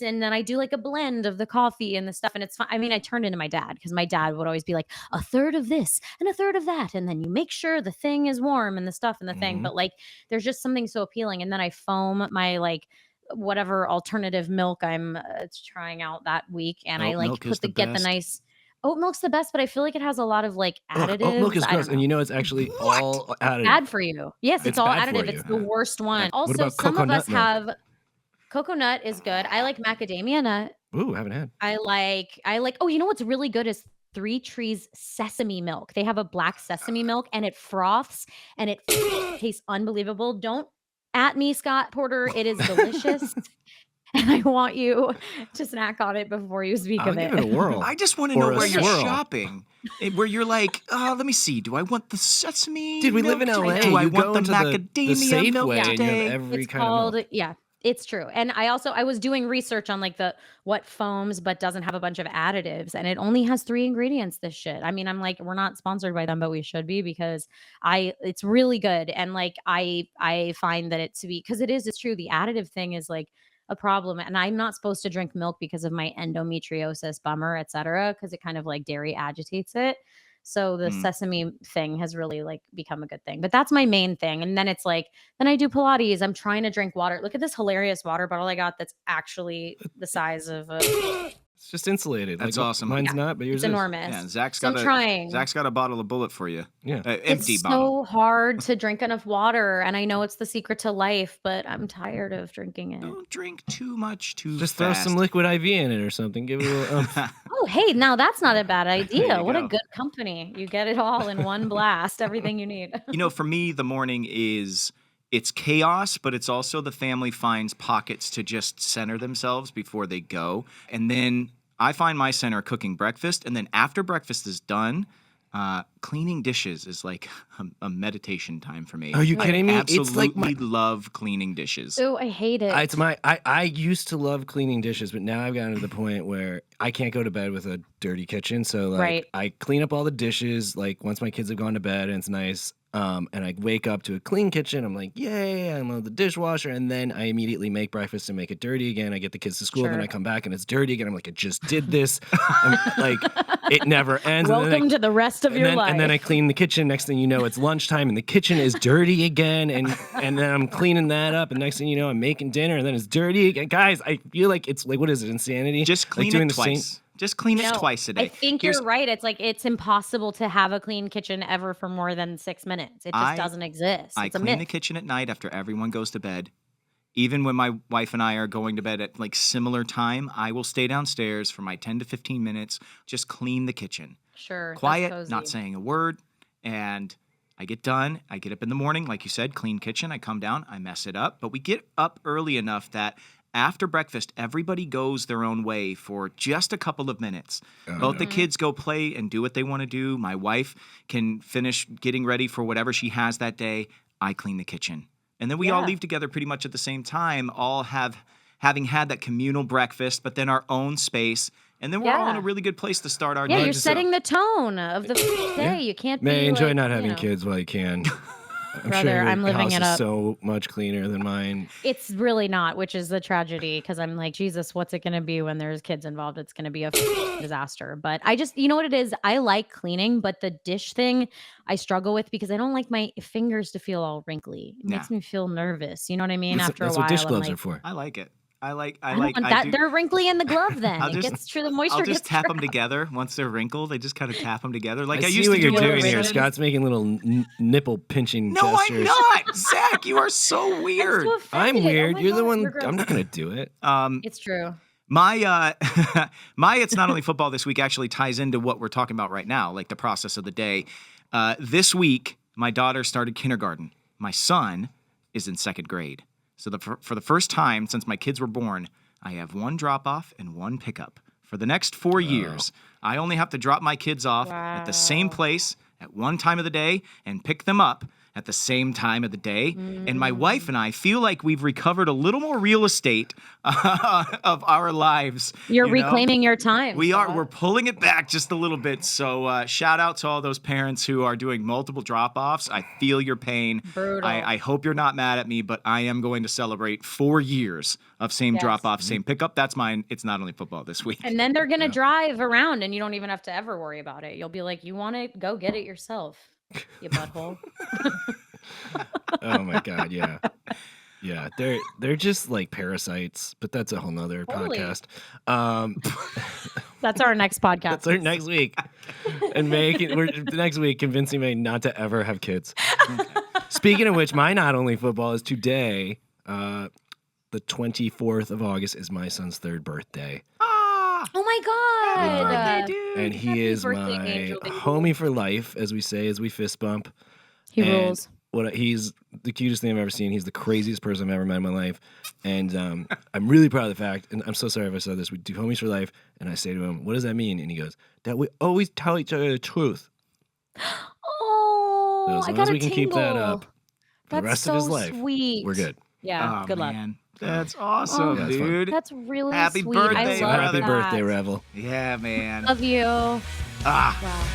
Speaker 3: and then I do like a blend of the coffee and the stuff, and it's fun. I mean, I turned into my dad because my dad would always be like a third of this and a third of that, and then you make sure the thing is warm and the stuff and the thing.
Speaker 2: Mhm.
Speaker 3: But like, there's just something so appealing, and then I foam my like whatever alternative milk I'm trying out that week, and I
Speaker 1: Oat
Speaker 3: like
Speaker 1: milk is
Speaker 3: get the
Speaker 1: best.
Speaker 3: nice Oat milk's the best, but I feel like it has a lot of like
Speaker 2: Ugh,
Speaker 3: additives.
Speaker 2: oat milk is
Speaker 3: I don't
Speaker 2: gross, and
Speaker 3: know.
Speaker 2: you know it's actually all additive.
Speaker 3: Bad for you. Yes, it's
Speaker 2: It's
Speaker 3: all
Speaker 2: bad for
Speaker 3: additive.
Speaker 2: you.
Speaker 3: It's the worst one.
Speaker 2: What
Speaker 3: Also,
Speaker 2: about
Speaker 3: some of us
Speaker 2: coconut milk?
Speaker 3: have coconut is good. I like macadamia nut.
Speaker 2: Ooh, haven't had.
Speaker 3: I like oh, you know what's really good is Three Trees sesame milk. They have a black sesame milk and it froths and it tastes unbelievable. Don't at me, Scott Porter. It is delicious. And I want you to snack on it before you speak
Speaker 2: I'll
Speaker 3: of
Speaker 2: give
Speaker 3: it.
Speaker 2: it a whirl.
Speaker 1: I just want to
Speaker 2: Or
Speaker 1: know
Speaker 2: a
Speaker 1: where you're
Speaker 2: swirl.
Speaker 1: shopping. Where you're like, let me see. Do I want the sesame?
Speaker 2: Dude, we live in
Speaker 1: milk
Speaker 2: LA.
Speaker 1: today? Do I
Speaker 2: you
Speaker 1: want
Speaker 2: go
Speaker 1: the
Speaker 2: into
Speaker 1: macadamia milk
Speaker 2: Safeway and you
Speaker 1: today?
Speaker 2: have every
Speaker 3: It's
Speaker 2: kind of
Speaker 3: called
Speaker 2: milk.
Speaker 3: yeah, it's true. And I was doing research on like the what foams but doesn't have a bunch of additives and it only has 3 ingredients this shit. I mean, I'm like we're not sponsored by them but we should be because it's really good and like I find that it to be cuz it's true the additive thing is like a problem and I'm not supposed to drink milk because of my endometriosis bummer, etc. because it kind of like dairy agitates it. So the
Speaker 1: Mm.
Speaker 3: sesame thing has really like become a good thing. But that's my main thing. And then it's like then I do Pilates. I'm trying to drink water. Look at this hilarious water bottle I got that's actually the size of a
Speaker 2: It's just insulated.
Speaker 1: That's
Speaker 2: like,
Speaker 1: awesome.
Speaker 2: Mine's
Speaker 3: Yeah,
Speaker 2: not, but yours
Speaker 3: it's
Speaker 2: is.
Speaker 3: enormous.
Speaker 1: Yeah, Zach's
Speaker 3: So
Speaker 1: got
Speaker 3: I'm trying.
Speaker 1: Zach's got a bottle of bullet for you.
Speaker 2: Yeah.
Speaker 1: Empty
Speaker 3: It's
Speaker 1: bottle.
Speaker 3: so hard to drink enough water, and I know it's the secret to life, but I'm tired of drinking it.
Speaker 1: Don't drink too much too
Speaker 2: Just
Speaker 1: fast.
Speaker 2: throw some liquid IV in it or something. Give it a little
Speaker 3: Oh, hey, now that's not a bad idea.
Speaker 1: you
Speaker 3: What a
Speaker 1: go.
Speaker 3: good company. You get it all in one blast, everything you need.
Speaker 1: For me, the morning it's chaos, but it's also the family finds pockets to just center themselves before they go. And then I find my center cooking breakfast. And then after breakfast is done, cleaning dishes is like a meditation time for me.
Speaker 2: Are you kidding me?
Speaker 1: Absolutely
Speaker 2: It's like my
Speaker 1: love cleaning dishes.
Speaker 3: Oh, I hate it.
Speaker 2: It's my I used to love cleaning dishes, but now I've gotten to the point where I can't go to bed with a dirty kitchen. So like
Speaker 3: Right.
Speaker 2: I clean up all the dishes like once my kids have gone to bed and it's nice. And I wake up to a clean kitchen. I'm like, yay, I'm on the dishwasher. And then I immediately make breakfast and make it dirty again. I get the kids to school. Then
Speaker 3: Sure.
Speaker 2: I come back and it's dirty again. I'm like, I just did this. I'm like, it never ends.
Speaker 3: Welcome to the rest of your life.
Speaker 2: And then I clean the kitchen. Next thing you know, it's lunchtime and the kitchen is dirty again. And then I'm cleaning that up. And next thing you know, I'm making dinner and then it's dirty again. Guys, I feel like it's like, what is it, insanity?
Speaker 1: Just clean
Speaker 2: doing
Speaker 1: it
Speaker 2: the same-
Speaker 1: twice. Just clean it
Speaker 3: No,
Speaker 1: twice a day.
Speaker 3: I think you're right. It's like it's impossible to have a clean kitchen ever for more than 6 minutes. It just doesn't exist.
Speaker 1: I
Speaker 3: It's a
Speaker 1: clean the
Speaker 3: myth.
Speaker 1: kitchen at night after everyone goes to bed. Even when my wife and I are going to bed at like similar time, I will stay downstairs for my 10 to 15 minutes, just clean the kitchen.
Speaker 3: Sure. that's
Speaker 1: Quiet,
Speaker 3: cozy.
Speaker 1: not saying a word, and I get done. I get up in the morning, like you said, clean kitchen. I come down, I mess it up, but we get up early enough that after breakfast, everybody goes their own way for just a couple of minutes. Both the kids go play and do what they want to do. My wife can finish getting ready for whatever she has that day. I clean the kitchen. And then we all
Speaker 3: Yeah.
Speaker 1: leave together pretty much at the same time, all having had that communal breakfast, but then our own space. And then we're all in a
Speaker 3: Yeah.
Speaker 1: really good place to start our
Speaker 3: Yeah,
Speaker 1: day.
Speaker 3: you're
Speaker 2: just-
Speaker 3: setting the tone of the day. You can't
Speaker 2: May
Speaker 3: be
Speaker 2: enjoy
Speaker 3: like,
Speaker 2: not
Speaker 3: you
Speaker 2: having
Speaker 3: know.
Speaker 2: kids while you can. I'm
Speaker 3: Brother,
Speaker 2: sure your
Speaker 3: I'm living
Speaker 2: house
Speaker 3: it
Speaker 2: is
Speaker 3: up.
Speaker 2: so much cleaner than mine.
Speaker 3: It's really not, which is the tragedy because I'm like, Jesus, what's it going to be when there's kids involved? It's going to be a disaster. But I just, you know what it is? I like cleaning, but the dish thing I struggle with because I don't like my fingers to feel all wrinkly. It makes me feel nervous. You know what I mean?
Speaker 2: That's,
Speaker 3: After
Speaker 2: that's
Speaker 3: a while,
Speaker 2: what dish
Speaker 3: I'm
Speaker 2: gloves
Speaker 3: like,
Speaker 2: are for.
Speaker 1: I like it. I
Speaker 3: I don't want that. They're wrinkly in the glove then.
Speaker 1: I'll
Speaker 3: It
Speaker 1: just-
Speaker 3: gets true. The moisture
Speaker 1: I'll just
Speaker 3: gets
Speaker 1: tap them
Speaker 3: dry.
Speaker 1: together once they're wrinkled. I just kind of tap them together like I,
Speaker 2: I see
Speaker 1: used
Speaker 2: what
Speaker 1: to
Speaker 2: you're
Speaker 1: do.
Speaker 2: doing here.
Speaker 3: lotions.
Speaker 2: Scott's making little nipple pinching
Speaker 1: No,
Speaker 2: gestures.
Speaker 1: I'm not. Zach, you are so
Speaker 3: I'm
Speaker 1: weird.
Speaker 3: so
Speaker 2: I'm
Speaker 3: offended.
Speaker 2: weird.
Speaker 3: Oh my
Speaker 2: You're the
Speaker 3: God,
Speaker 2: one.
Speaker 3: you're gross.
Speaker 2: I'm not gonna do it.
Speaker 3: It's true.
Speaker 1: My it's not only football this week actually ties into what we're talking about right now, like the process of the day. This week, my daughter started kindergarten. My son is in second grade. So for the first time since my kids were born, I have one drop off and one pickup. For the next 4 years, I only have to drop my kids off at the same
Speaker 3: Wow.
Speaker 1: place at one time of the day and pick them up at the same time of the day. And my wife and I feel like we've recovered a little more real estate of our lives.
Speaker 3: You're
Speaker 1: you know?
Speaker 3: reclaiming your time.
Speaker 1: We are.
Speaker 3: Scott.
Speaker 1: We're pulling it back just a little bit. So shout out to all those parents who are doing multiple drop-offs. I feel your pain.
Speaker 3: Brutal.
Speaker 1: I hope you're not mad at me, but I am going to celebrate 4 years of same
Speaker 3: Yes.
Speaker 1: drop-off, same pickup. That's mine. It's not only football this week.
Speaker 3: And then they're going to drive around and you don't even have to ever worry about it. You'll be like, you want to go get it yourself, you butthole.
Speaker 2: Oh my god, yeah. Yeah, they're just like parasites, but that's a whole nother
Speaker 3: Totally.
Speaker 2: podcast.
Speaker 3: That's our next podcast.
Speaker 2: That's our next week. And we're next week convincing May not to ever have kids. Speaking of which, my not only football is today. The 24th of August is my son's 3rd birthday.
Speaker 3: Oh my God.
Speaker 1: Happy birthday, dude.
Speaker 2: And he
Speaker 3: Happy
Speaker 2: is
Speaker 3: birthday,
Speaker 2: my
Speaker 3: Angel baby.
Speaker 2: homie for life, as we say, as we fist bump.
Speaker 3: He
Speaker 2: And
Speaker 3: rules.
Speaker 2: He's the cutest thing I've ever seen. He's the craziest person I've ever met in my life. And I'm really proud of the fact, and I'm so sorry if I said this, we do homies for life. And I say to him, what does that mean? And he goes, that we always tell each other the truth.
Speaker 3: Oh,
Speaker 2: So as
Speaker 3: I
Speaker 2: long
Speaker 3: got
Speaker 2: as
Speaker 3: a
Speaker 2: we can keep that
Speaker 3: tingle.
Speaker 2: up for the rest of his life,
Speaker 3: Sweet.
Speaker 2: we're good.
Speaker 3: Yeah,
Speaker 1: Oh,
Speaker 3: good luck.
Speaker 1: man. That's awesome,
Speaker 2: Yeah, it's fun.
Speaker 1: dude.
Speaker 3: That's really
Speaker 1: Happy
Speaker 3: sweet.
Speaker 1: birthday,
Speaker 3: I love
Speaker 2: So
Speaker 1: brother.
Speaker 2: happy
Speaker 3: that.
Speaker 2: birthday, Revel.
Speaker 1: Yeah, man.
Speaker 3: Love you.
Speaker 1: Ah.
Speaker 3: Wow.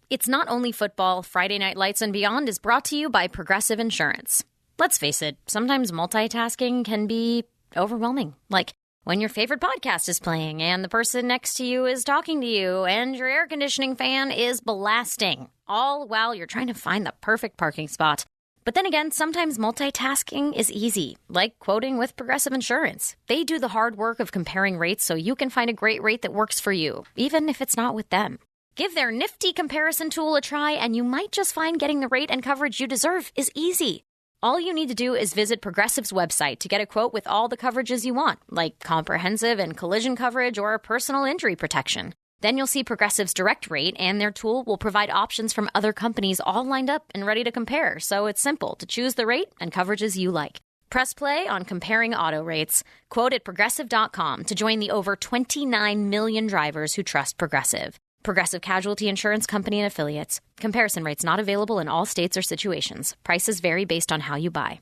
Speaker 5: It's Not Only Football. Friday Night Lights and Beyond is brought to you by Progressive Insurance. Let's face it, sometimes multitasking can be overwhelming. Like when your favorite podcast is playing and the person next to you is talking to you and your air conditioning fan is blasting, all while you're trying to find the perfect parking spot. But then again, sometimes multitasking is easy, like quoting with Progressive Insurance. They do the hard work of comparing rates so you can find a great rate that works for you, even if it's not with them. Give their nifty comparison tool a try, and you might just find getting the rate and coverage you deserve is easy. All you need to do is visit Progressive's website to get a quote with all the coverages you want, like comprehensive and collision coverage or personal injury protection. Then you'll see Progressive's direct rate, and their tool will provide options from other companies all lined up and ready to compare, so it's simple to choose the rate and coverages you like. Press play on comparing auto rates. Quote at Progressive.com to join the over 29 million drivers who trust Progressive. Progressive Casualty Insurance Company and Affiliates. Comparison rates not available in all states or situations. Prices vary based on how you buy.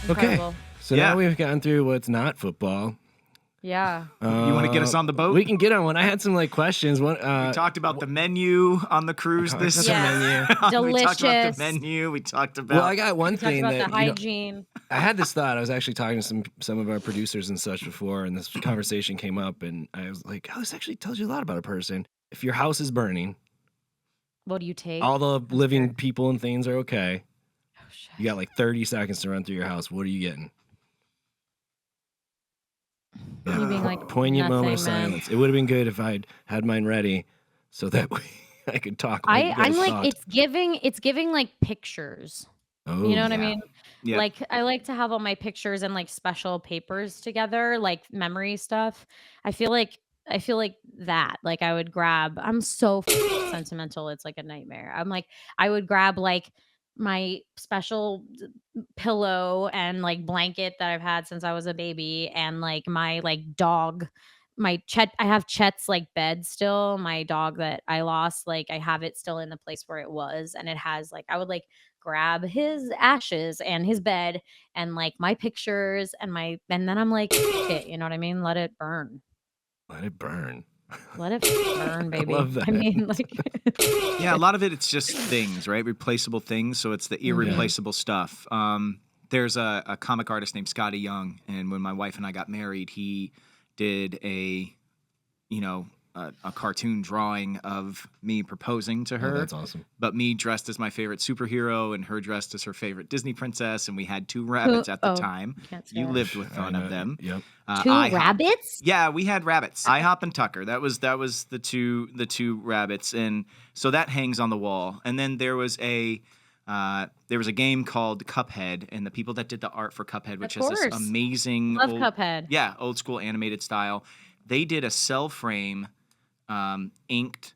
Speaker 3: Incredible.
Speaker 2: So
Speaker 1: Yeah.
Speaker 2: now we've gotten through what's not football.
Speaker 3: Yeah.
Speaker 1: You want to get us on the boat?
Speaker 2: We can get on one. I had some questions. One,
Speaker 1: We talked about the menu on the cruise
Speaker 2: talked
Speaker 1: this
Speaker 2: about
Speaker 3: the
Speaker 2: menu.
Speaker 1: We talked about
Speaker 3: Delicious.
Speaker 1: the menu. We talked about.
Speaker 2: Well, I got one
Speaker 3: We talked
Speaker 2: thing
Speaker 3: about
Speaker 2: that
Speaker 3: the
Speaker 2: you know,
Speaker 3: hygiene.
Speaker 2: I had this thought. I was actually talking to some of our producers and such before, and this conversation came up, and I was like, "Oh, this actually tells you a lot about a person. If your house is burning,
Speaker 3: What do you take?
Speaker 2: all the living people and things are okay.
Speaker 3: Oh, shit.
Speaker 2: You got like 30 seconds to run through your house. What are you getting?"
Speaker 3: You being like,
Speaker 2: Poignant moment of
Speaker 3: nothing, man.
Speaker 2: silence. It would have been good if I'd had mine ready, so that way I could talk. while you guys
Speaker 3: I'm like,
Speaker 2: talked.
Speaker 3: it's giving like pictures.
Speaker 2: Oh,
Speaker 3: You know what I
Speaker 2: yeah.
Speaker 3: mean?
Speaker 1: Yeah.
Speaker 3: Like I like to have all my pictures and like special papers together, like memory stuff. I feel like that. Like I would grab. I'm so sentimental. It's like a nightmare. I'm like I would grab like my special pillow and like blanket that I've had since I was a baby, and like my like dog. My Chet, I have Chet's like bed still. My dog that I lost, like I have it still in the place where it was, and it has like I would like grab his ashes and his bed and like my pictures and then I'm like, "Shit," you know what I mean? Let it burn.
Speaker 2: Let it burn.
Speaker 3: Let it burn, baby.
Speaker 2: love that.
Speaker 3: I mean, like,
Speaker 1: Yeah, a lot of it's just things, right? Replaceable things. So it's the irreplaceable stuff. There's a comic artist named Scotty Young, and when my wife and I got married, he did a cartoon drawing of me proposing to her.
Speaker 2: Oh, that's awesome.
Speaker 1: But me dressed as my favorite superhero and her dressed as her favorite Disney princess, and we had 2 rabbits at the time.
Speaker 3: can't say
Speaker 1: You
Speaker 3: that.
Speaker 1: lived with one of them.
Speaker 2: Yep.
Speaker 3: Two rabbits?
Speaker 1: Yeah, we had rabbits. IHOP and Tucker. That was the two rabbits, and so that hangs on the wall. And then there was a game called Cuphead, and the people that did the art for Cuphead, which is this
Speaker 3: course.
Speaker 1: amazing
Speaker 3: Love
Speaker 1: old,
Speaker 3: Cuphead.
Speaker 1: yeah, old school animated style. They did a cell frame inked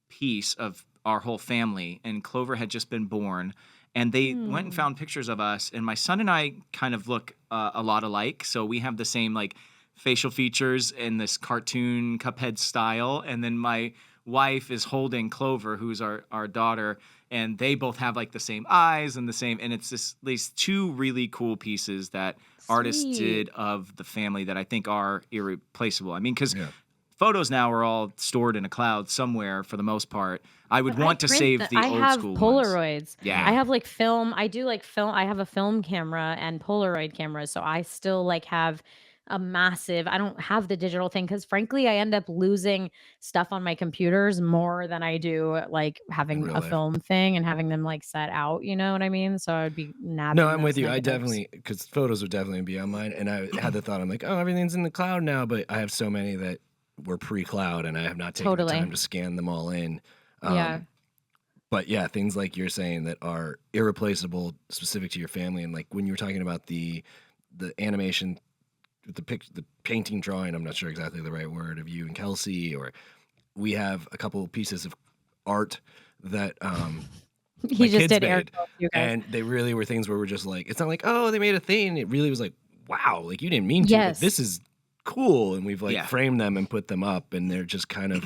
Speaker 1: piece of our whole family, and Clover had just been born. And they went and found pictures of us, and my son and I kind of look a lot alike. So we have the same like facial features in this cartoon Cuphead style. And then my wife is holding Clover, who's our daughter, and they both have like the same eyes and the same. And it's these 2 really cool pieces that artists
Speaker 3: Sweet.
Speaker 1: did of the family that I think are irreplaceable. I mean, because
Speaker 2: Yeah.
Speaker 1: photos now are all stored in a cloud somewhere for the most part. I would want to
Speaker 3: print
Speaker 1: save
Speaker 3: the-
Speaker 1: the
Speaker 3: I
Speaker 1: old
Speaker 3: have
Speaker 1: school ones.
Speaker 3: Polaroids.
Speaker 1: Yeah.
Speaker 3: I have like film. I do like film. I have a film camera and Polaroid cameras. So I still like have a massive, I don't have the digital thing because frankly, I end up losing stuff on my computers more than I do like having
Speaker 2: real
Speaker 3: a
Speaker 2: life.
Speaker 3: film thing and having them like set out, you know what I mean? So I'd be nabbing
Speaker 2: No, I'm with
Speaker 3: those
Speaker 2: you. I
Speaker 3: negatives.
Speaker 2: definitely, because photos would definitely be on mine. And I had the thought, I'm like, oh, everything's in the cloud now. But I have so many that were pre-cloud and I have not taken the
Speaker 3: Totally.
Speaker 2: time to scan them all in.
Speaker 3: Yeah.
Speaker 2: But yeah, things like you're saying that are irreplaceable, specific to your family. And like when you were talking about the animation, the painting drawing, I'm not sure exactly the right word, of you and Kelsey, or we have a couple pieces of art that
Speaker 3: He
Speaker 2: my
Speaker 3: just
Speaker 2: kids
Speaker 3: did air
Speaker 2: made,
Speaker 3: quotes, you guys.
Speaker 2: and they really were things where we're just like, it's not like, oh, they made a thing. It really was like, wow, like you didn't mean to, but this
Speaker 3: Yes.
Speaker 2: is cool. And we've like
Speaker 1: Yeah.
Speaker 2: framed them and put them up, and they're just kind of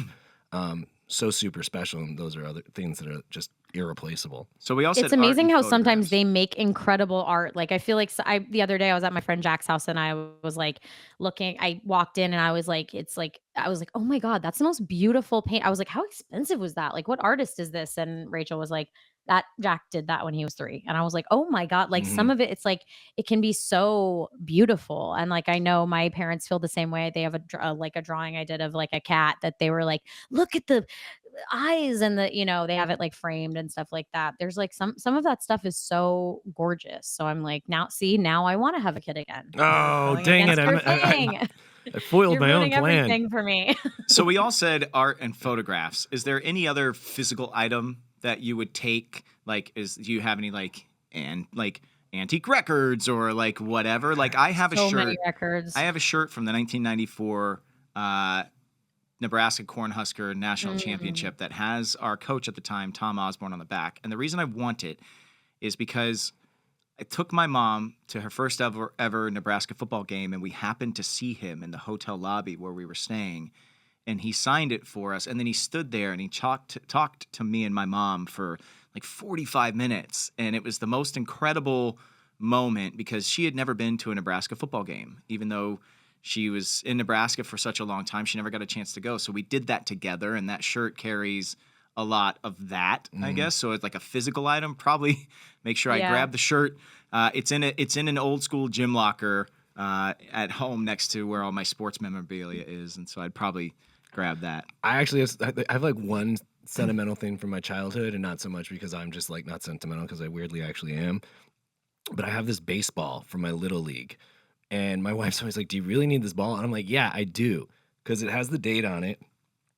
Speaker 2: so super special. And those are other things that are just irreplaceable.
Speaker 1: So we all said
Speaker 3: It's
Speaker 1: art
Speaker 3: amazing
Speaker 1: and
Speaker 3: how sometimes
Speaker 1: photographs.
Speaker 3: they make incredible art. Like I feel like the other day I was at my friend Jack's house and I was like looking. I walked in and I was like, I was like, oh my god, that's the most beautiful paint. I was like, how expensive was that? Like, what artist is this? And Rachel was like, that Jack did that when he was 3. And I was like, oh my god, like some of it, it's like it can be so beautiful. And like I know my parents feel the same way. They have like a drawing I did of like a cat that they were like, look at the eyes and the, they have it like framed and stuff like that. There's like some of that stuff is so gorgeous. So I'm like, now I want to have a kid again.
Speaker 2: Oh,
Speaker 3: Going
Speaker 2: dang it.
Speaker 3: against your
Speaker 2: I
Speaker 3: thing.
Speaker 2: foiled
Speaker 3: You're
Speaker 2: my own
Speaker 3: ruining
Speaker 2: plan.
Speaker 3: everything for me.
Speaker 1: So we all said art and photographs. Is there any other physical item that you would take? Like, do you have any like antique records or like whatever? Like I have
Speaker 3: So
Speaker 1: a shirt.
Speaker 3: many records.
Speaker 1: I have a shirt from the 1994 Nebraska Cornhusker National Championship that has our coach at the time, Tom Osborne, on the back. And the reason I want it is because I took my mom to her first ever Nebraska football game, and we happened to see him in the hotel lobby where we were staying. And he signed it for us. And then he stood there and he talked to me and my mom for like 45 minutes. And it was the most incredible moment because she had never been to a Nebraska football game, even though she was in Nebraska for such a long time. She never got a chance to go. So we did that together, and that shirt carries a lot of that, I guess. So it's like a physical item. Probably make sure I grab the shirt. It's in an old school gym locker at home next to where all my sports memorabilia is, and so I'd probably grab that.
Speaker 2: I have like one sentimental thing from my childhood, and not so much because I'm just like not sentimental, because I weirdly actually am. But I have this baseball from my little league. And my wife's always like, do you really need this ball? And I'm like, yeah, I do. Because it has the date on it.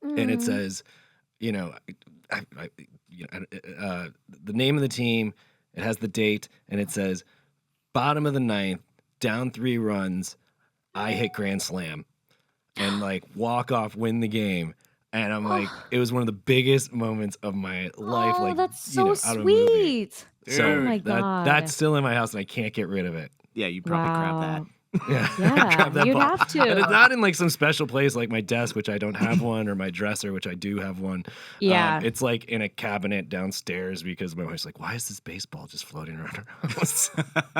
Speaker 2: And it says, the name of the team. It has the date. And it says, bottom of the 9th, down 3 runs, I hit grand slam. And like walk off, win the game. And I'm like, it was one of the biggest moments of my life.
Speaker 3: Oh,
Speaker 2: like,
Speaker 3: that's so
Speaker 2: out of a movie.
Speaker 3: sweet.
Speaker 2: So
Speaker 3: Oh my God.
Speaker 2: that's still in my house, and I can't get rid of it.
Speaker 1: Yeah, you'd probably grab that.
Speaker 3: Yeah,
Speaker 2: Grab that
Speaker 3: you'd
Speaker 2: ball.
Speaker 3: have to.
Speaker 2: And it's not in like some special place like my desk, which I don't have one, or my dresser, which I do have one.
Speaker 3: Yeah.
Speaker 2: It's like in a cabinet downstairs because my wife's like, why is this baseball just floating around her house?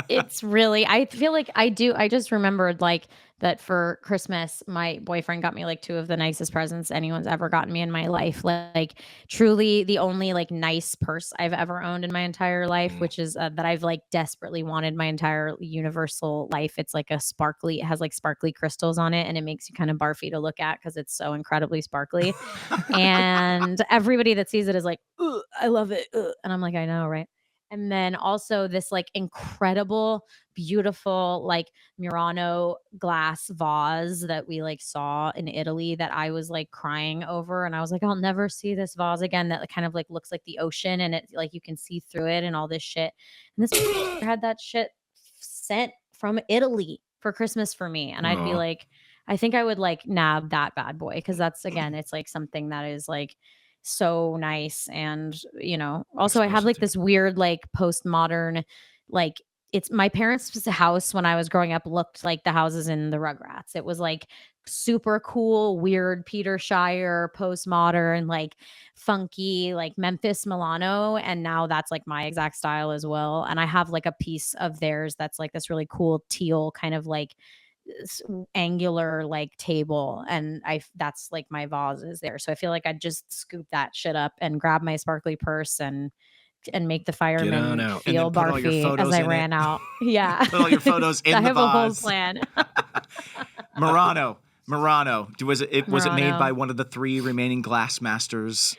Speaker 3: It's really, I feel like I just remembered like that for Christmas, my boyfriend got me like 2 of the nicest presents anyone's ever gotten me in my life. Like truly the only like nice purse I've ever owned in my entire life, which is that I've like desperately wanted my entire universal life. It's like it has like sparkly crystals on it, and it makes you kind of barfy to look at because it's so incredibly sparkly. And everybody that sees it is like, "Ugh, I love it." Ugh. And I'm like, I know, right? And then also this like incredible, beautiful, like Murano glass vase that we like saw in Italy that I was like crying over. And I was like, I'll never see this vase again. That kind of like looks like the ocean, and it like you can see through it and all this shit. And this had that shit sent from Italy for Christmas for me. And I'd be
Speaker 2: Aw.
Speaker 3: like, I think I would like nab that bad boy, because that's again, it's like something that is like so nice. And also I have
Speaker 2: special
Speaker 3: like
Speaker 2: too.
Speaker 3: this weird like postmodern, like it's my parents' house when I was growing up looked like the houses in the Rugrats. It was like super cool, weird Peter Shire, postmodern, like funky, like Memphis Milano. And now that's like my exact style as well. And I have like a piece of theirs that's like this really cool teal kind of like angular like table, and that's like my vase is there. So I feel like I'd just scoop that shit up and grab my sparkly purse and make the
Speaker 2: on
Speaker 3: firemen
Speaker 2: out.
Speaker 1: And
Speaker 3: feel
Speaker 1: then put all your
Speaker 3: barfy
Speaker 1: photos
Speaker 3: as I
Speaker 1: in it.
Speaker 3: ran out. Yeah.
Speaker 1: Put all your photos in
Speaker 3: I
Speaker 1: the
Speaker 3: have a whole
Speaker 1: vase.
Speaker 3: plan.
Speaker 1: Murano. Was it made
Speaker 3: Murano.
Speaker 1: by one of the 3 remaining glass masters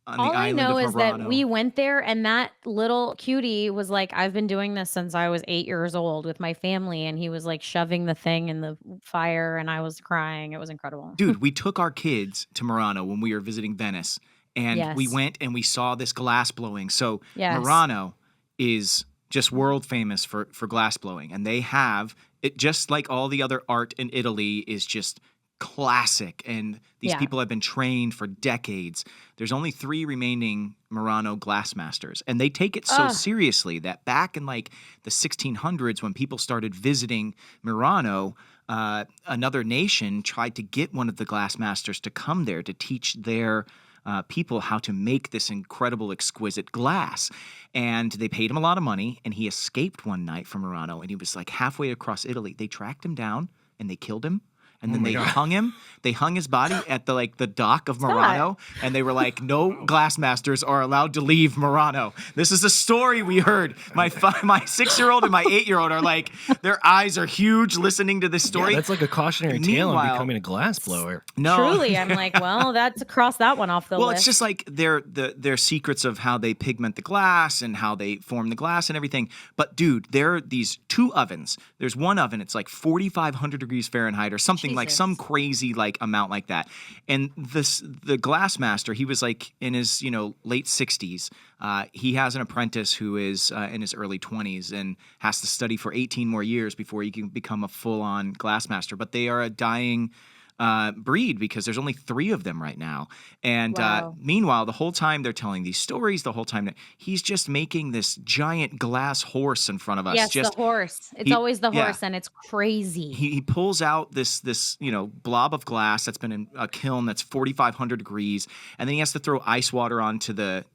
Speaker 1: on
Speaker 3: All
Speaker 1: the
Speaker 3: I
Speaker 1: island
Speaker 3: know
Speaker 1: of
Speaker 3: is
Speaker 1: Murano?
Speaker 3: that we went there and that little cutie was like, I've been doing this since I was 8 years old with my family. And he was like shoving the thing in the fire and I was crying. It was incredible.
Speaker 1: Dude, we took our kids to Murano when we were visiting Venice, and we
Speaker 3: Yes.
Speaker 1: went and we saw this glass blowing. So
Speaker 3: Yes.
Speaker 1: Murano is just world famous for glass blowing, and they have it just like all the other art in Italy is just classic, and these
Speaker 3: Yeah.
Speaker 1: people have been trained for decades. There's only 3 remaining Murano glass masters, and they take it so seriously that back in like the 1600s when people started visiting Murano, another nation tried to get one of the glass masters to come there to teach their people how to make this incredible, exquisite glass. And they paid him a lot of money, and he escaped one night from Murano, and he was like halfway across Italy. They tracked him down, and they killed him. And then they hung him. They hung his body at the dock of Murano, and they were like, "No glass masters are allowed to leave Murano." This is a story we heard. My 6-year-old and my 8-year-old are like, their eyes are huge listening to this story.
Speaker 2: Yeah, that's like a cautionary tale on
Speaker 1: Meanwhile-
Speaker 2: becoming a glass blower.
Speaker 1: No,
Speaker 3: Truly, I'm like, well, that's cross that one off the
Speaker 1: well,
Speaker 3: list.
Speaker 1: it's just like their secrets of how they pigment the glass and how they form the glass and everything. But dude, there are these 2 ovens. There's one oven, it's like 4,500 degrees Fahrenheit or something like
Speaker 3: Jesus.
Speaker 1: some crazy amount like that. And the glass master, he was like in his late 60s. He has an apprentice who is in his early 20s and has to study for 18 more years before he can become a full-on glass master. But they are a dying breed because there's only 3 of them right now. And
Speaker 3: Wow.
Speaker 1: meanwhile, the whole time they're telling these stories, the whole time he's just making this giant glass horse in front of us.
Speaker 3: yes,
Speaker 1: Just
Speaker 3: the horse. It's
Speaker 1: he-
Speaker 3: always the
Speaker 1: yeah.
Speaker 3: horse, and it's crazy.
Speaker 1: he pulls out this blob of glass that's been in a kiln that's 4,500 degrees, and then he has to throw ice water onto the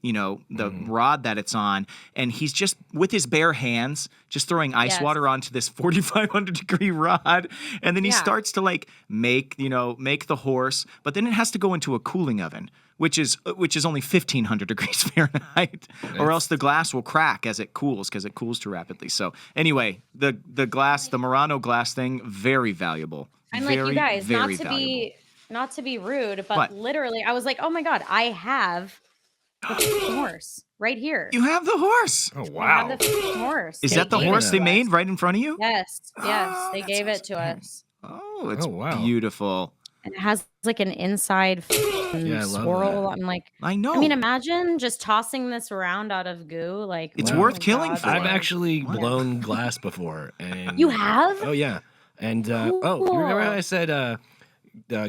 Speaker 1: rod that it's on, and he's just with his bare hands just throwing ice
Speaker 3: Yes.
Speaker 1: water onto this 4,500 degree rod, and then he
Speaker 3: Yeah.
Speaker 1: starts to make the horse, but then it has to go into a cooling oven, which is only 1,500 degrees Fahrenheit, or else the glass will crack as it cools because it cools too rapidly. So anyway, the Murano glass thing, very valuable.
Speaker 3: I'm like,
Speaker 1: very,
Speaker 3: you guys,
Speaker 1: very valuable.
Speaker 3: not to be rude, but
Speaker 1: What?
Speaker 3: literally, I was like, oh my god, I have the freaking horse right here.
Speaker 1: You have the horse.
Speaker 2: Oh,
Speaker 3: I have
Speaker 2: wow.
Speaker 3: the freaking horse.
Speaker 1: Is
Speaker 3: They
Speaker 1: that the
Speaker 3: gave it
Speaker 1: horse
Speaker 3: to
Speaker 1: they
Speaker 3: us.
Speaker 1: made right in front of you?
Speaker 3: Yes,
Speaker 1: Oh,
Speaker 3: they
Speaker 1: that's
Speaker 3: gave it to
Speaker 1: awesome.
Speaker 3: us.
Speaker 1: Oh, it's
Speaker 2: Oh, wow.
Speaker 1: beautiful.
Speaker 3: And it has like an inside
Speaker 2: Yeah, I love
Speaker 3: swirl.
Speaker 2: that.
Speaker 3: I'm like,
Speaker 1: I know.
Speaker 3: I mean, imagine just tossing this around out of goo. Like,
Speaker 1: It's
Speaker 3: oh
Speaker 1: worth
Speaker 3: my
Speaker 1: killing
Speaker 3: God,
Speaker 1: for.
Speaker 2: I've
Speaker 1: Wow.
Speaker 2: actually blown glass before. And
Speaker 3: You have?
Speaker 2: Oh, yeah. And, you remember how
Speaker 3: Cool.
Speaker 2: I said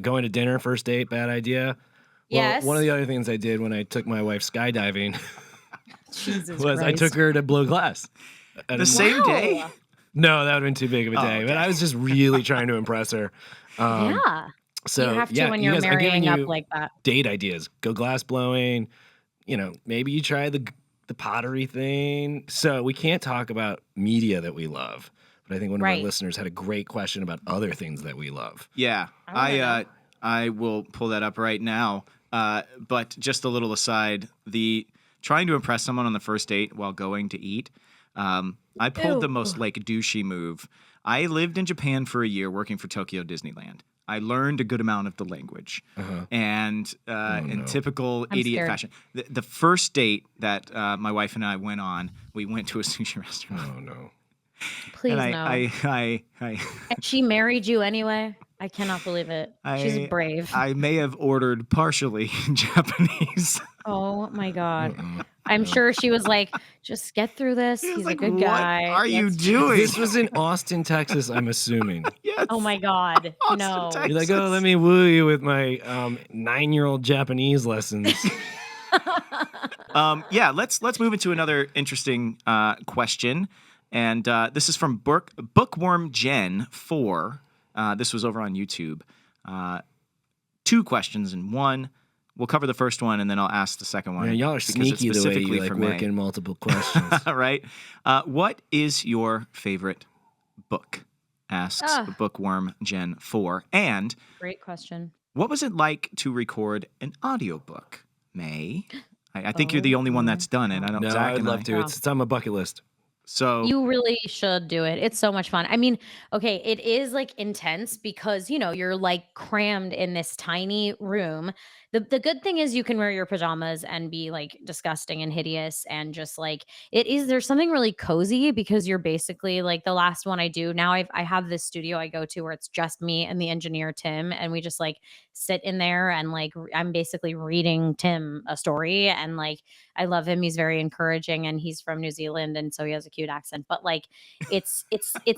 Speaker 2: going to dinner, first date, bad idea? Well,
Speaker 3: Yes.
Speaker 2: one of the other things I did when I took my wife skydiving
Speaker 3: Jesus
Speaker 2: was I
Speaker 3: Christ.
Speaker 2: took her to blow glass.
Speaker 1: The same day?
Speaker 3: Wow.
Speaker 2: No, that would have been too big of a
Speaker 1: Oh,
Speaker 2: day.
Speaker 1: okay.
Speaker 2: But I was just really trying to impress her.
Speaker 3: Yeah.
Speaker 2: So
Speaker 3: you have to
Speaker 2: yeah,
Speaker 3: when
Speaker 2: you
Speaker 3: you're
Speaker 2: guys, I'm giving
Speaker 3: marrying up
Speaker 2: you
Speaker 3: like that.
Speaker 2: date ideas. Go glass blowing. Maybe you try the pottery thing. So we can't talk about media that we love. But I think one of
Speaker 3: Right.
Speaker 2: our listeners had a great question about other things that we love.
Speaker 1: Yeah,
Speaker 3: I wanna
Speaker 1: I will pull that up right now. But just a little aside, the trying to impress someone on the first date while going to eat. I pulled the
Speaker 3: Ew.
Speaker 1: most douchey move. I lived in Japan for a year working for Tokyo Disneyland. I learned a good amount of the language, and in
Speaker 2: no.
Speaker 1: typical
Speaker 3: I'm
Speaker 1: idiot
Speaker 3: scared.
Speaker 1: fashion, the first date that my wife and I went on, we went to a sushi restaurant.
Speaker 2: Oh no.
Speaker 3: Please
Speaker 1: and
Speaker 3: no.
Speaker 1: I
Speaker 3: And she married you anyway? I cannot believe it. She's brave.
Speaker 1: I may have ordered partially in Japanese.
Speaker 3: Oh my God. I'm sure she was like, just get through this.
Speaker 1: She was
Speaker 3: He's
Speaker 1: like,
Speaker 3: a good
Speaker 1: "What
Speaker 3: guy.
Speaker 1: are you
Speaker 3: Let's-"
Speaker 1: doing?
Speaker 2: This was in Austin, Texas, I'm assuming.
Speaker 1: Yes.
Speaker 3: Oh my God.
Speaker 1: Austin,
Speaker 3: No.
Speaker 1: Texas.
Speaker 2: You're like, oh, let me woo you with my 9-year-old Japanese lessons.
Speaker 1: Yeah, let's move into another interesting question, and this is from Bookworm Jen 4. This was over on YouTube. 2 questions in one. We'll cover the first one, and then I'll ask the second one.
Speaker 2: Man, y'all are
Speaker 1: because it's
Speaker 2: sneaky the way
Speaker 1: specifically
Speaker 2: you like
Speaker 1: for
Speaker 2: work
Speaker 1: May.
Speaker 2: in multiple questions.
Speaker 1: Right? What is your favorite book? Asks Bookworm Gen 4. And
Speaker 3: Great question.
Speaker 1: what was it like to record an audiobook, May? I think you're the only one that's done it. I don't.
Speaker 2: No,
Speaker 1: Zach
Speaker 2: I'd
Speaker 1: and
Speaker 2: love
Speaker 1: I.
Speaker 2: to. It's on my bucket list.
Speaker 1: So
Speaker 3: You really should do it. It's so much fun. I mean, okay, it is like intense because, you're like crammed in this tiny room. The good thing is you can wear your pajamas and be like disgusting and hideous and just like there's something really cozy because you're basically like the last one I do. Now I have this studio I go to where it's just me and the engineer Tim, and we just like sit in there and like I'm basically reading Tim a story, and like I love him. He's very encouraging and he's from New Zealand, and so he has a cute accent. But like it's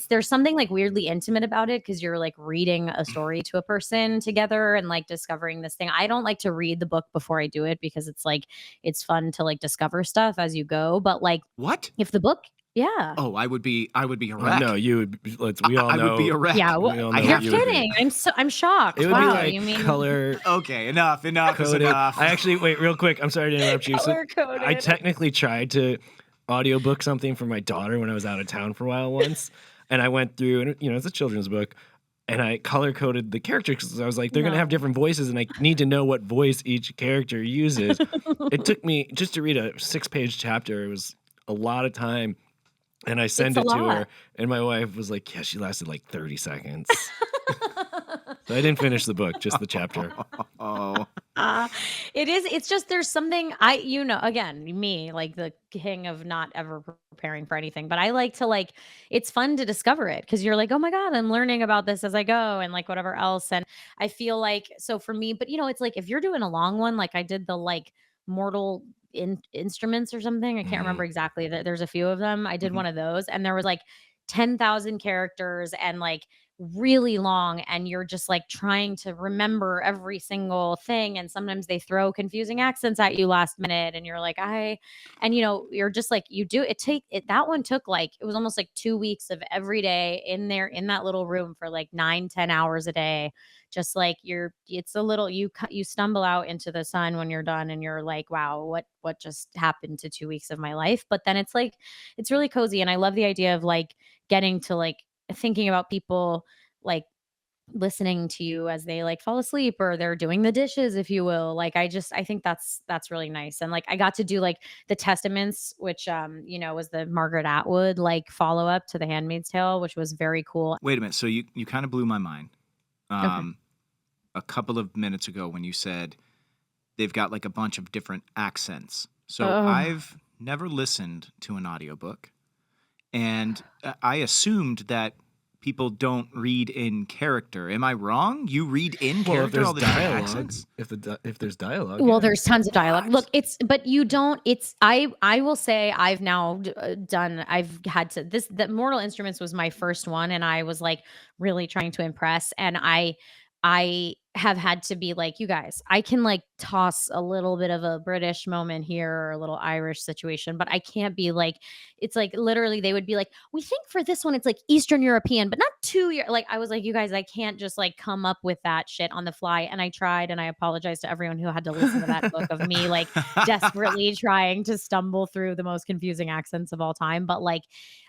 Speaker 3: there's something like weirdly intimate about it because you're like reading a story to a person together and like discovering this thing. I don't like to read the book before I do it because it's like it's fun to like discover stuff as you go. But like
Speaker 1: what?
Speaker 3: if the book, yeah.
Speaker 1: Oh, I would be a wreck.
Speaker 2: No, you would. We all
Speaker 1: I
Speaker 2: know.
Speaker 1: would be a wreck.
Speaker 3: Yeah,
Speaker 2: We all know
Speaker 3: you're
Speaker 2: what you would be.
Speaker 3: kidding. I'm shocked.
Speaker 2: It would
Speaker 3: Wow,
Speaker 2: be like
Speaker 3: you mean
Speaker 2: color
Speaker 1: Okay, enough is
Speaker 2: coded.
Speaker 1: enough.
Speaker 2: I actually wait real quick. I'm sorry to interrupt you. So
Speaker 3: color coded?
Speaker 2: I technically tried to audiobook something for my daughter when I was out of town for a while once, and I went through and it's a children's book. And I color coded the characters because I was like, they're going to have different voices, and I need to know what voice each character uses. It took me just to read a 6-page chapter. It was a lot of time. And I sent
Speaker 3: It's
Speaker 2: it
Speaker 3: a
Speaker 2: to
Speaker 3: lot.
Speaker 2: her, and my wife was like, yeah, she lasted like 30 seconds. So I didn't finish the book, just the chapter.
Speaker 1: Oh,
Speaker 3: It's just there's something again, me, like the king of not ever preparing for anything, but I like to like it's fun to discover it because you're like, oh my God, I'm learning about this as I go and like whatever else. And I feel like so for me, but it's like if you're doing a long one, like I did the like mortal instruments or something. I can't remember exactly that. There's a few of them. I did one of those, and there was like 10,000 characters and like really long, and you're just like trying to remember every single thing, and sometimes they throw confusing accents at you last minute, and you're like you're just like you do it. That one took like it was almost like 2 weeks of every day in there in that little room for like 9-10 hours a day, just like it's a little you stumble out into the sun when you're done, and you're like, wow, what just happened to 2 weeks of my life? But then it's like it's really cozy, and I love the idea of like getting to like thinking about people like listening to you as they like fall asleep or they're doing the dishes, if you will. Like I think that's really nice. And like I got to do like the Testaments, which was the Margaret Atwood like follow up to The Handmaid's Tale, which was very cool.
Speaker 1: wait a minute. So you kind of blew my mind.
Speaker 3: Okay.
Speaker 1: A couple of minutes ago when you said they've got like a bunch of different accents. So I've never listened to an audiobook, and I assumed that people don't read in character. Am I wrong? You read in
Speaker 2: Well, if
Speaker 1: character all
Speaker 2: there's
Speaker 1: the different
Speaker 2: dialogue,
Speaker 1: accents?
Speaker 2: if there's dialogue,
Speaker 3: Well,
Speaker 2: yeah.
Speaker 3: there's tons of dialogue. Look, but you don't. I will say I've now done. I've had to the Mortal Instruments was my first one, and I was like really trying to impress, and I have had to be like, you guys, I can like toss a little bit of a British moment here or a little Irish situation, but I can't be like, it's like literally they would be like, we think for this one, it's like Eastern European, but not too, like, I was like, you guys, I can't just like come up with that shit on the fly. And I tried, and I apologize to everyone who had to listen to that book of me, like desperately trying to stumble through the most confusing accents of all time. But like,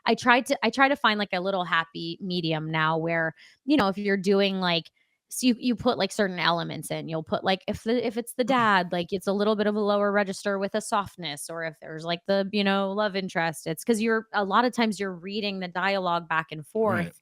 Speaker 3: I try to find like a little happy medium now where, if you're doing like, so you put like certain elements in. You'll put like if it's the dad, like it's a little bit of a lower register with a softness, or if there's like the love interest, it's because you're a lot of times you're reading the dialogue back and forth,
Speaker 2: Right.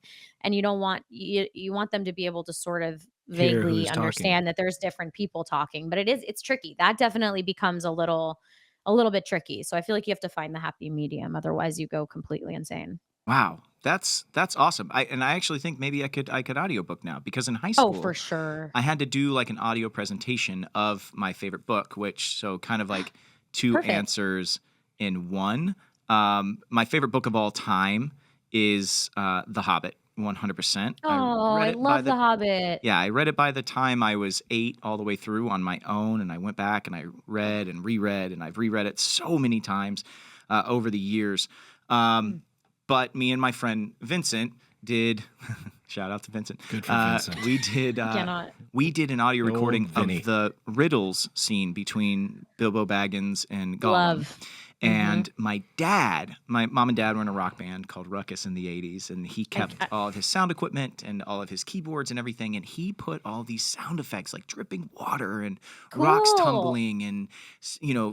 Speaker 3: and you don't want you want them to be able to sort of
Speaker 2: Hear
Speaker 3: vaguely
Speaker 2: who's talking.
Speaker 3: understand that there's different people talking. But it's tricky. That definitely becomes a little bit tricky. So I feel like you have to find the happy medium, otherwise you go completely insane.
Speaker 1: Wow, that's awesome. I actually think maybe I could audiobook now, because in high
Speaker 3: Oh,
Speaker 1: school
Speaker 3: for sure.
Speaker 1: I had to do like an audio presentation of my favorite book, which so kind of like two
Speaker 3: Perfect.
Speaker 1: answers in one. My favorite book of all time is The Hobbit, 100%.
Speaker 3: Oh,
Speaker 1: read
Speaker 3: I
Speaker 1: it by
Speaker 3: love The Hobbit.
Speaker 1: Yeah, I read it by the time I was 8 all the way through on my own, and I went back and I read and reread, and I've reread it so many times over the years. But me and my friend Vincent did shout out to Vincent.
Speaker 2: Good for Vincent.
Speaker 3: Cannot.
Speaker 1: We did an audio
Speaker 2: Old
Speaker 1: recording
Speaker 2: Vinny.
Speaker 1: of the riddles scene between Bilbo Baggins and Gollum.
Speaker 3: Love.
Speaker 1: And my mom and dad were in a rock band called Ruckus in the 80s, and he kept all of his sound equipment and all of his keyboards and everything, and he put all these sound effects like dripping water and rocks tumbling and,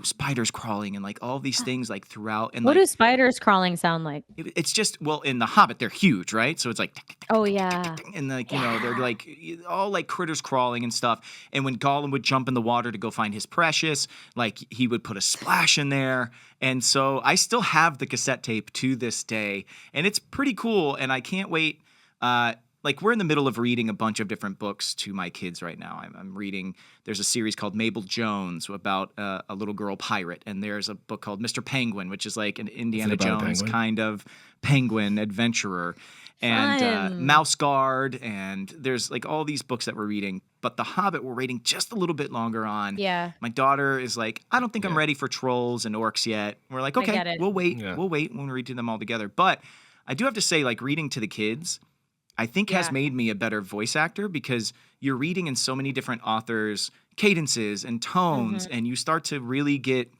Speaker 1: spiders crawling and like all these things like throughout. And
Speaker 3: what do spiders crawling sound like?
Speaker 1: It's just, well, in The Hobbit, they're huge, right? So it's like,
Speaker 3: oh yeah,
Speaker 1: and like, they're like all like critters crawling and stuff. And when Gollum would jump in the water to go find his precious, like he would put a splash in there. And so I still have the cassette tape to this day, and it's pretty cool. And I can't wait. Like we're in the middle of reading a bunch of different books to my kids right now. I'm reading, there's a series called Mabel Jones about a little girl pirate. And there's a book called Mr. Penguin, which is like an Indiana Jones kind of penguin adventurer. And Mouse Guard, and there's like all these books that we're reading. But The Hobbit we're reading just a little bit longer on.
Speaker 3: Yeah.
Speaker 1: My daughter is like, I don't think I'm ready for trolls and orcs yet. We're like, okay, we'll wait. Yeah. We'll wait when we read to them all together. But I do have to say, like reading to the kids, I think has made me a better voice actor, because you're reading in so many different authors' cadences and tones, and you start to really get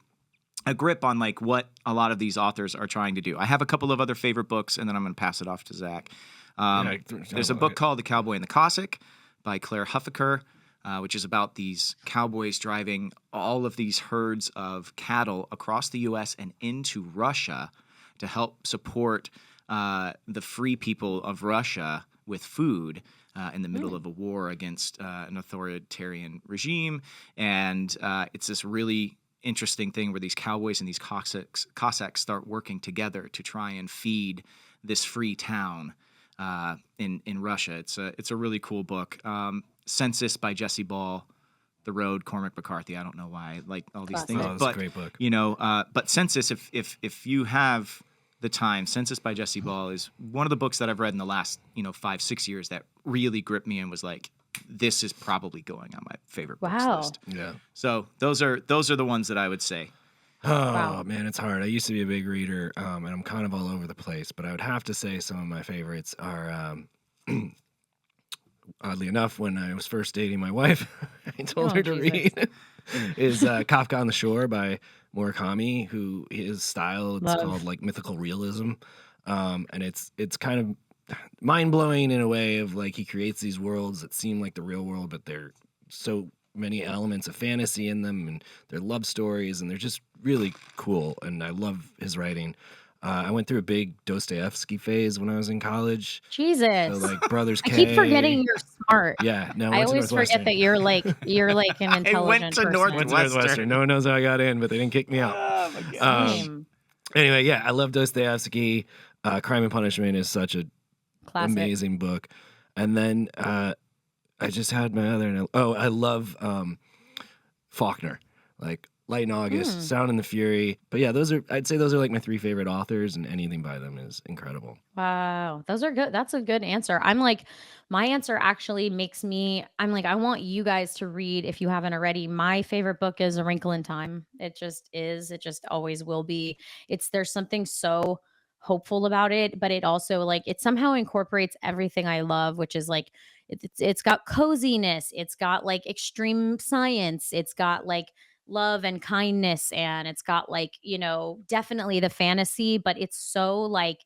Speaker 1: a grip on like what a lot of these authors are trying to do. I have a couple of other favorite books, and then I'm going to pass it off to Zach. There's a book called The Cowboy and the Cossack by Claire Huffaker, which is about these cowboys driving all of these herds of cattle across the U.S. and into Russia to help support the free people of Russia with food in the middle of a war against an authoritarian regime. And it's this really interesting thing where these cowboys and these Cossacks start working together to try and feed this free town in Russia. It's a really cool book. Census by Jesse Ball, The Road, Cormac McCarthy. I don't know why I like all these things,
Speaker 2: but a great book.
Speaker 1: But Census, if you have the time, Census by Jesse Ball is one of the books that I've read in the last 5-6 years that really gripped me and was like, this is probably going on my favorite books list.
Speaker 2: Yeah.
Speaker 1: So those are the ones that I would say.
Speaker 2: Oh man, it's hard. I used to be a big reader, and I'm kind of all over the place. But I would have to say some of my favorites are, oddly enough, when I was first dating my wife, I told her to read is Kafka on the Shore by Murakami, who his style it's called like mythical realism, and it's kind of mind blowing in a way of like he creates these worlds that seem like the real world, but they're so many elements of fantasy in them, and they're love stories, and they're just really cool. And I love his writing. I went through a big Dostoevsky phase when I was in college.
Speaker 3: Jesus,
Speaker 2: so like Brothers K.
Speaker 3: I keep forgetting you're smart.
Speaker 2: Yeah, no,
Speaker 3: I always forget that you're like an intelligent
Speaker 1: I went to
Speaker 3: person.
Speaker 1: Northwestern.
Speaker 2: No one knows how I got in, but they didn't kick me out.
Speaker 1: Oh my God.
Speaker 2: Anyway, yeah, I love Dostoevsky. Crime and Punishment is such a
Speaker 3: Classic.
Speaker 2: Amazing book. And then I just had my other. I love Faulkner, like Light in August, Sound and the Fury. But yeah, I'd say those are like my three favorite authors, and anything by them is incredible.
Speaker 3: Wow, those are good. That's a good answer. I'm like, my answer actually makes me. I'm like, I want you guys to read, if you haven't already. My favorite book is A Wrinkle in Time. It just is. It just always will be. There's something so hopeful about it, but it also like it somehow incorporates everything I love, which is like it's got coziness, it's got like extreme science, it's got like love and kindness, and it's got like definitely the fantasy, but it's so like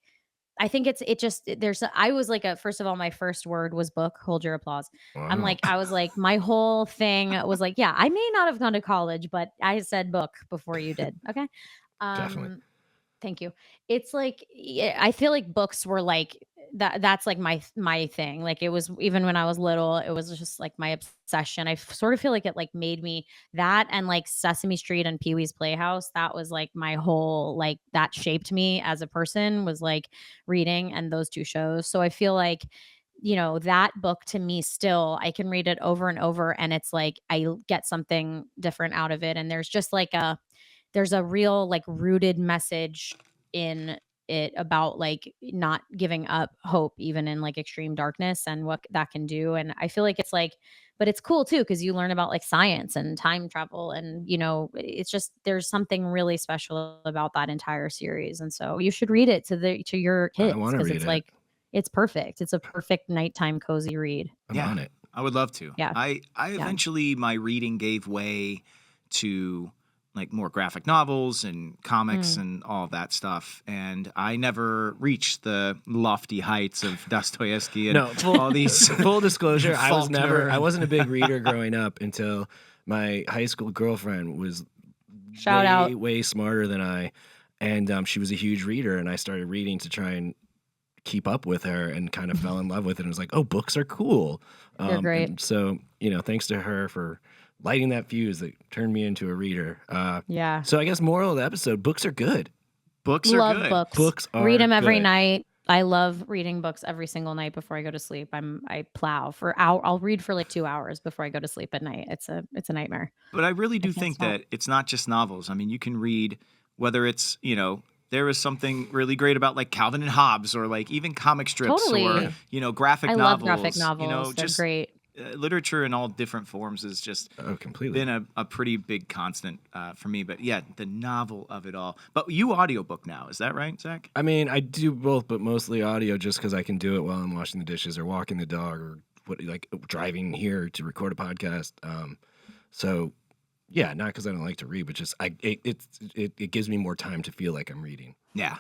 Speaker 3: I think I was like first of all, my first word was book. Hold your applause.
Speaker 2: Wow.
Speaker 3: I was like my whole thing was like, yeah, I may not have gone to college, but I said book before you did. Okay.
Speaker 2: Definitely.
Speaker 3: Thank you. It's like I feel like books were like that's like my thing. Like it was, even when I was little, it was just like my obsession. I sort of feel like it like made me that, and like Sesame Street and Pee-wee's Playhouse. That was like my whole, like that shaped me as a person, was like reading and those two shows. So I feel like that book to me, still I can read it over and over, and it's like I get something different out of it. And there's just like there's a real like rooted message in it about like not giving up hope, even in like extreme darkness, and what that can do. And I feel like it's like, but it's cool too, because you learn about like science and time travel, and it's just, there's something really special about that entire series. And so you should read it to your kids, because it's like it's perfect. It's a perfect nighttime cozy read.
Speaker 2: I'm on it.
Speaker 1: I would love to.
Speaker 3: Yeah.
Speaker 1: I eventually, my reading gave way to like more graphic novels and comics and all of that stuff. And I never reached the lofty heights of Dostoevsky and
Speaker 2: No,
Speaker 1: all these.
Speaker 2: Full disclosure, I
Speaker 1: Faulkner.
Speaker 2: wasn't a big reader growing up until my high school girlfriend was
Speaker 3: Shout
Speaker 2: way,
Speaker 3: out.
Speaker 2: way smarter than I. And she was a huge reader, and I started reading to try and keep up with her and kind of fell in love with it and was like, oh, books are cool.
Speaker 3: They're great.
Speaker 2: And so, thanks to her for lighting that fuse that turned me into a reader.
Speaker 3: Yeah.
Speaker 2: So I guess moral of the episode, books are good.
Speaker 1: Books are
Speaker 3: Love
Speaker 1: good.
Speaker 3: books.
Speaker 2: Books are
Speaker 3: Read them every
Speaker 2: good.
Speaker 3: night. I love reading books every single night before I go to sleep. I plow for hour. I'll read for like 2 hours before I go to sleep at night. It's a nightmare.
Speaker 1: But I really do
Speaker 3: can't
Speaker 1: think
Speaker 3: stop.
Speaker 1: that it's not just novels. I mean, you can read whether it's, there is something really great about like Calvin and Hobbes or like even comic strips
Speaker 3: Totally.
Speaker 1: or, graphic
Speaker 3: I
Speaker 1: novels.
Speaker 3: love graphic novels. They're
Speaker 1: just
Speaker 3: great.
Speaker 1: literature in all different forms has just
Speaker 2: Oh, completely.
Speaker 1: been a pretty big constant for me. But yeah, the novel of it all. But you audiobook now, is that right, Zach?
Speaker 2: I mean, I do both, but mostly audio just because I can do it while I'm washing the dishes or walking the dog or driving here to record a podcast. So, yeah, not because I don't like to read, but just it gives me more time to feel like I'm reading.
Speaker 1: Yeah.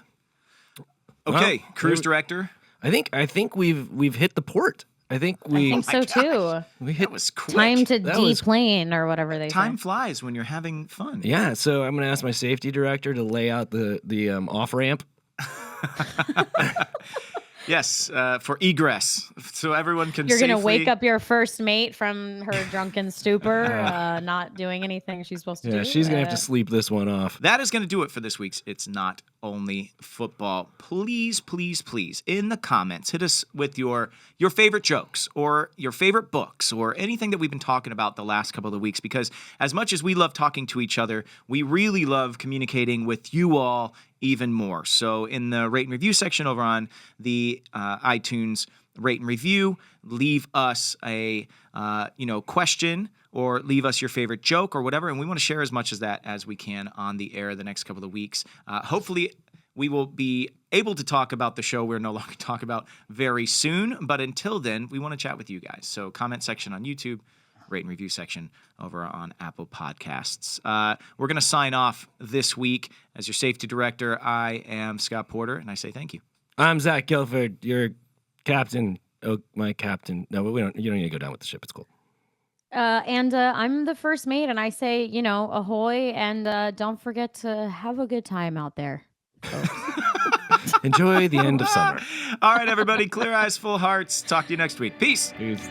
Speaker 1: Okay,
Speaker 2: Well,
Speaker 1: cruise director.
Speaker 2: I think we've hit the port. I think
Speaker 3: I think so too.
Speaker 2: we hit
Speaker 1: That was quick.
Speaker 3: Time to
Speaker 2: That was-
Speaker 3: deplane or whatever they
Speaker 1: Time
Speaker 3: say.
Speaker 1: flies when you're having fun.
Speaker 2: Yeah, so I'm gonna ask my safety director to lay out the off ramp.
Speaker 1: Yes, for egress, so everyone can.
Speaker 3: You're gonna
Speaker 1: safely...
Speaker 3: wake up your first mate from her drunken stupor, not doing anything she's supposed to do.
Speaker 2: Yeah, she's gonna have to sleep this one off.
Speaker 1: That is going to do it for this week's It's Not Only Football. Please, please, please, in the comments, hit us with your favorite jokes or your favorite books or anything that we've been talking about the last couple of weeks, because as much as we love talking to each other, we really love communicating with you all even more. So in the rate and review section over on the iTunes rate and review, leave us a question or leave us your favorite joke or whatever, and we want to share as much as that as we can on the air the next couple of weeks. Hopefully we will be able to talk about the show we're no longer talking about very soon, but until then, we want to chat with you guys. So comment section on YouTube, rate and review section over on Apple Podcasts. We're going to sign off this week. As your safety director, I am Scott Porter, and I say thank you.
Speaker 2: I'm Zach Gilford, your captain. Oh, my captain. No, but you don't need to go down with the ship. It's cool.
Speaker 3: And I'm the first mate, and I say, ahoy, and don't forget to have a good time out there.
Speaker 2: Enjoy the end of summer.
Speaker 1: All right, everybody, clear eyes, full hearts. Talk to you next week. Peace.
Speaker 2: Peace.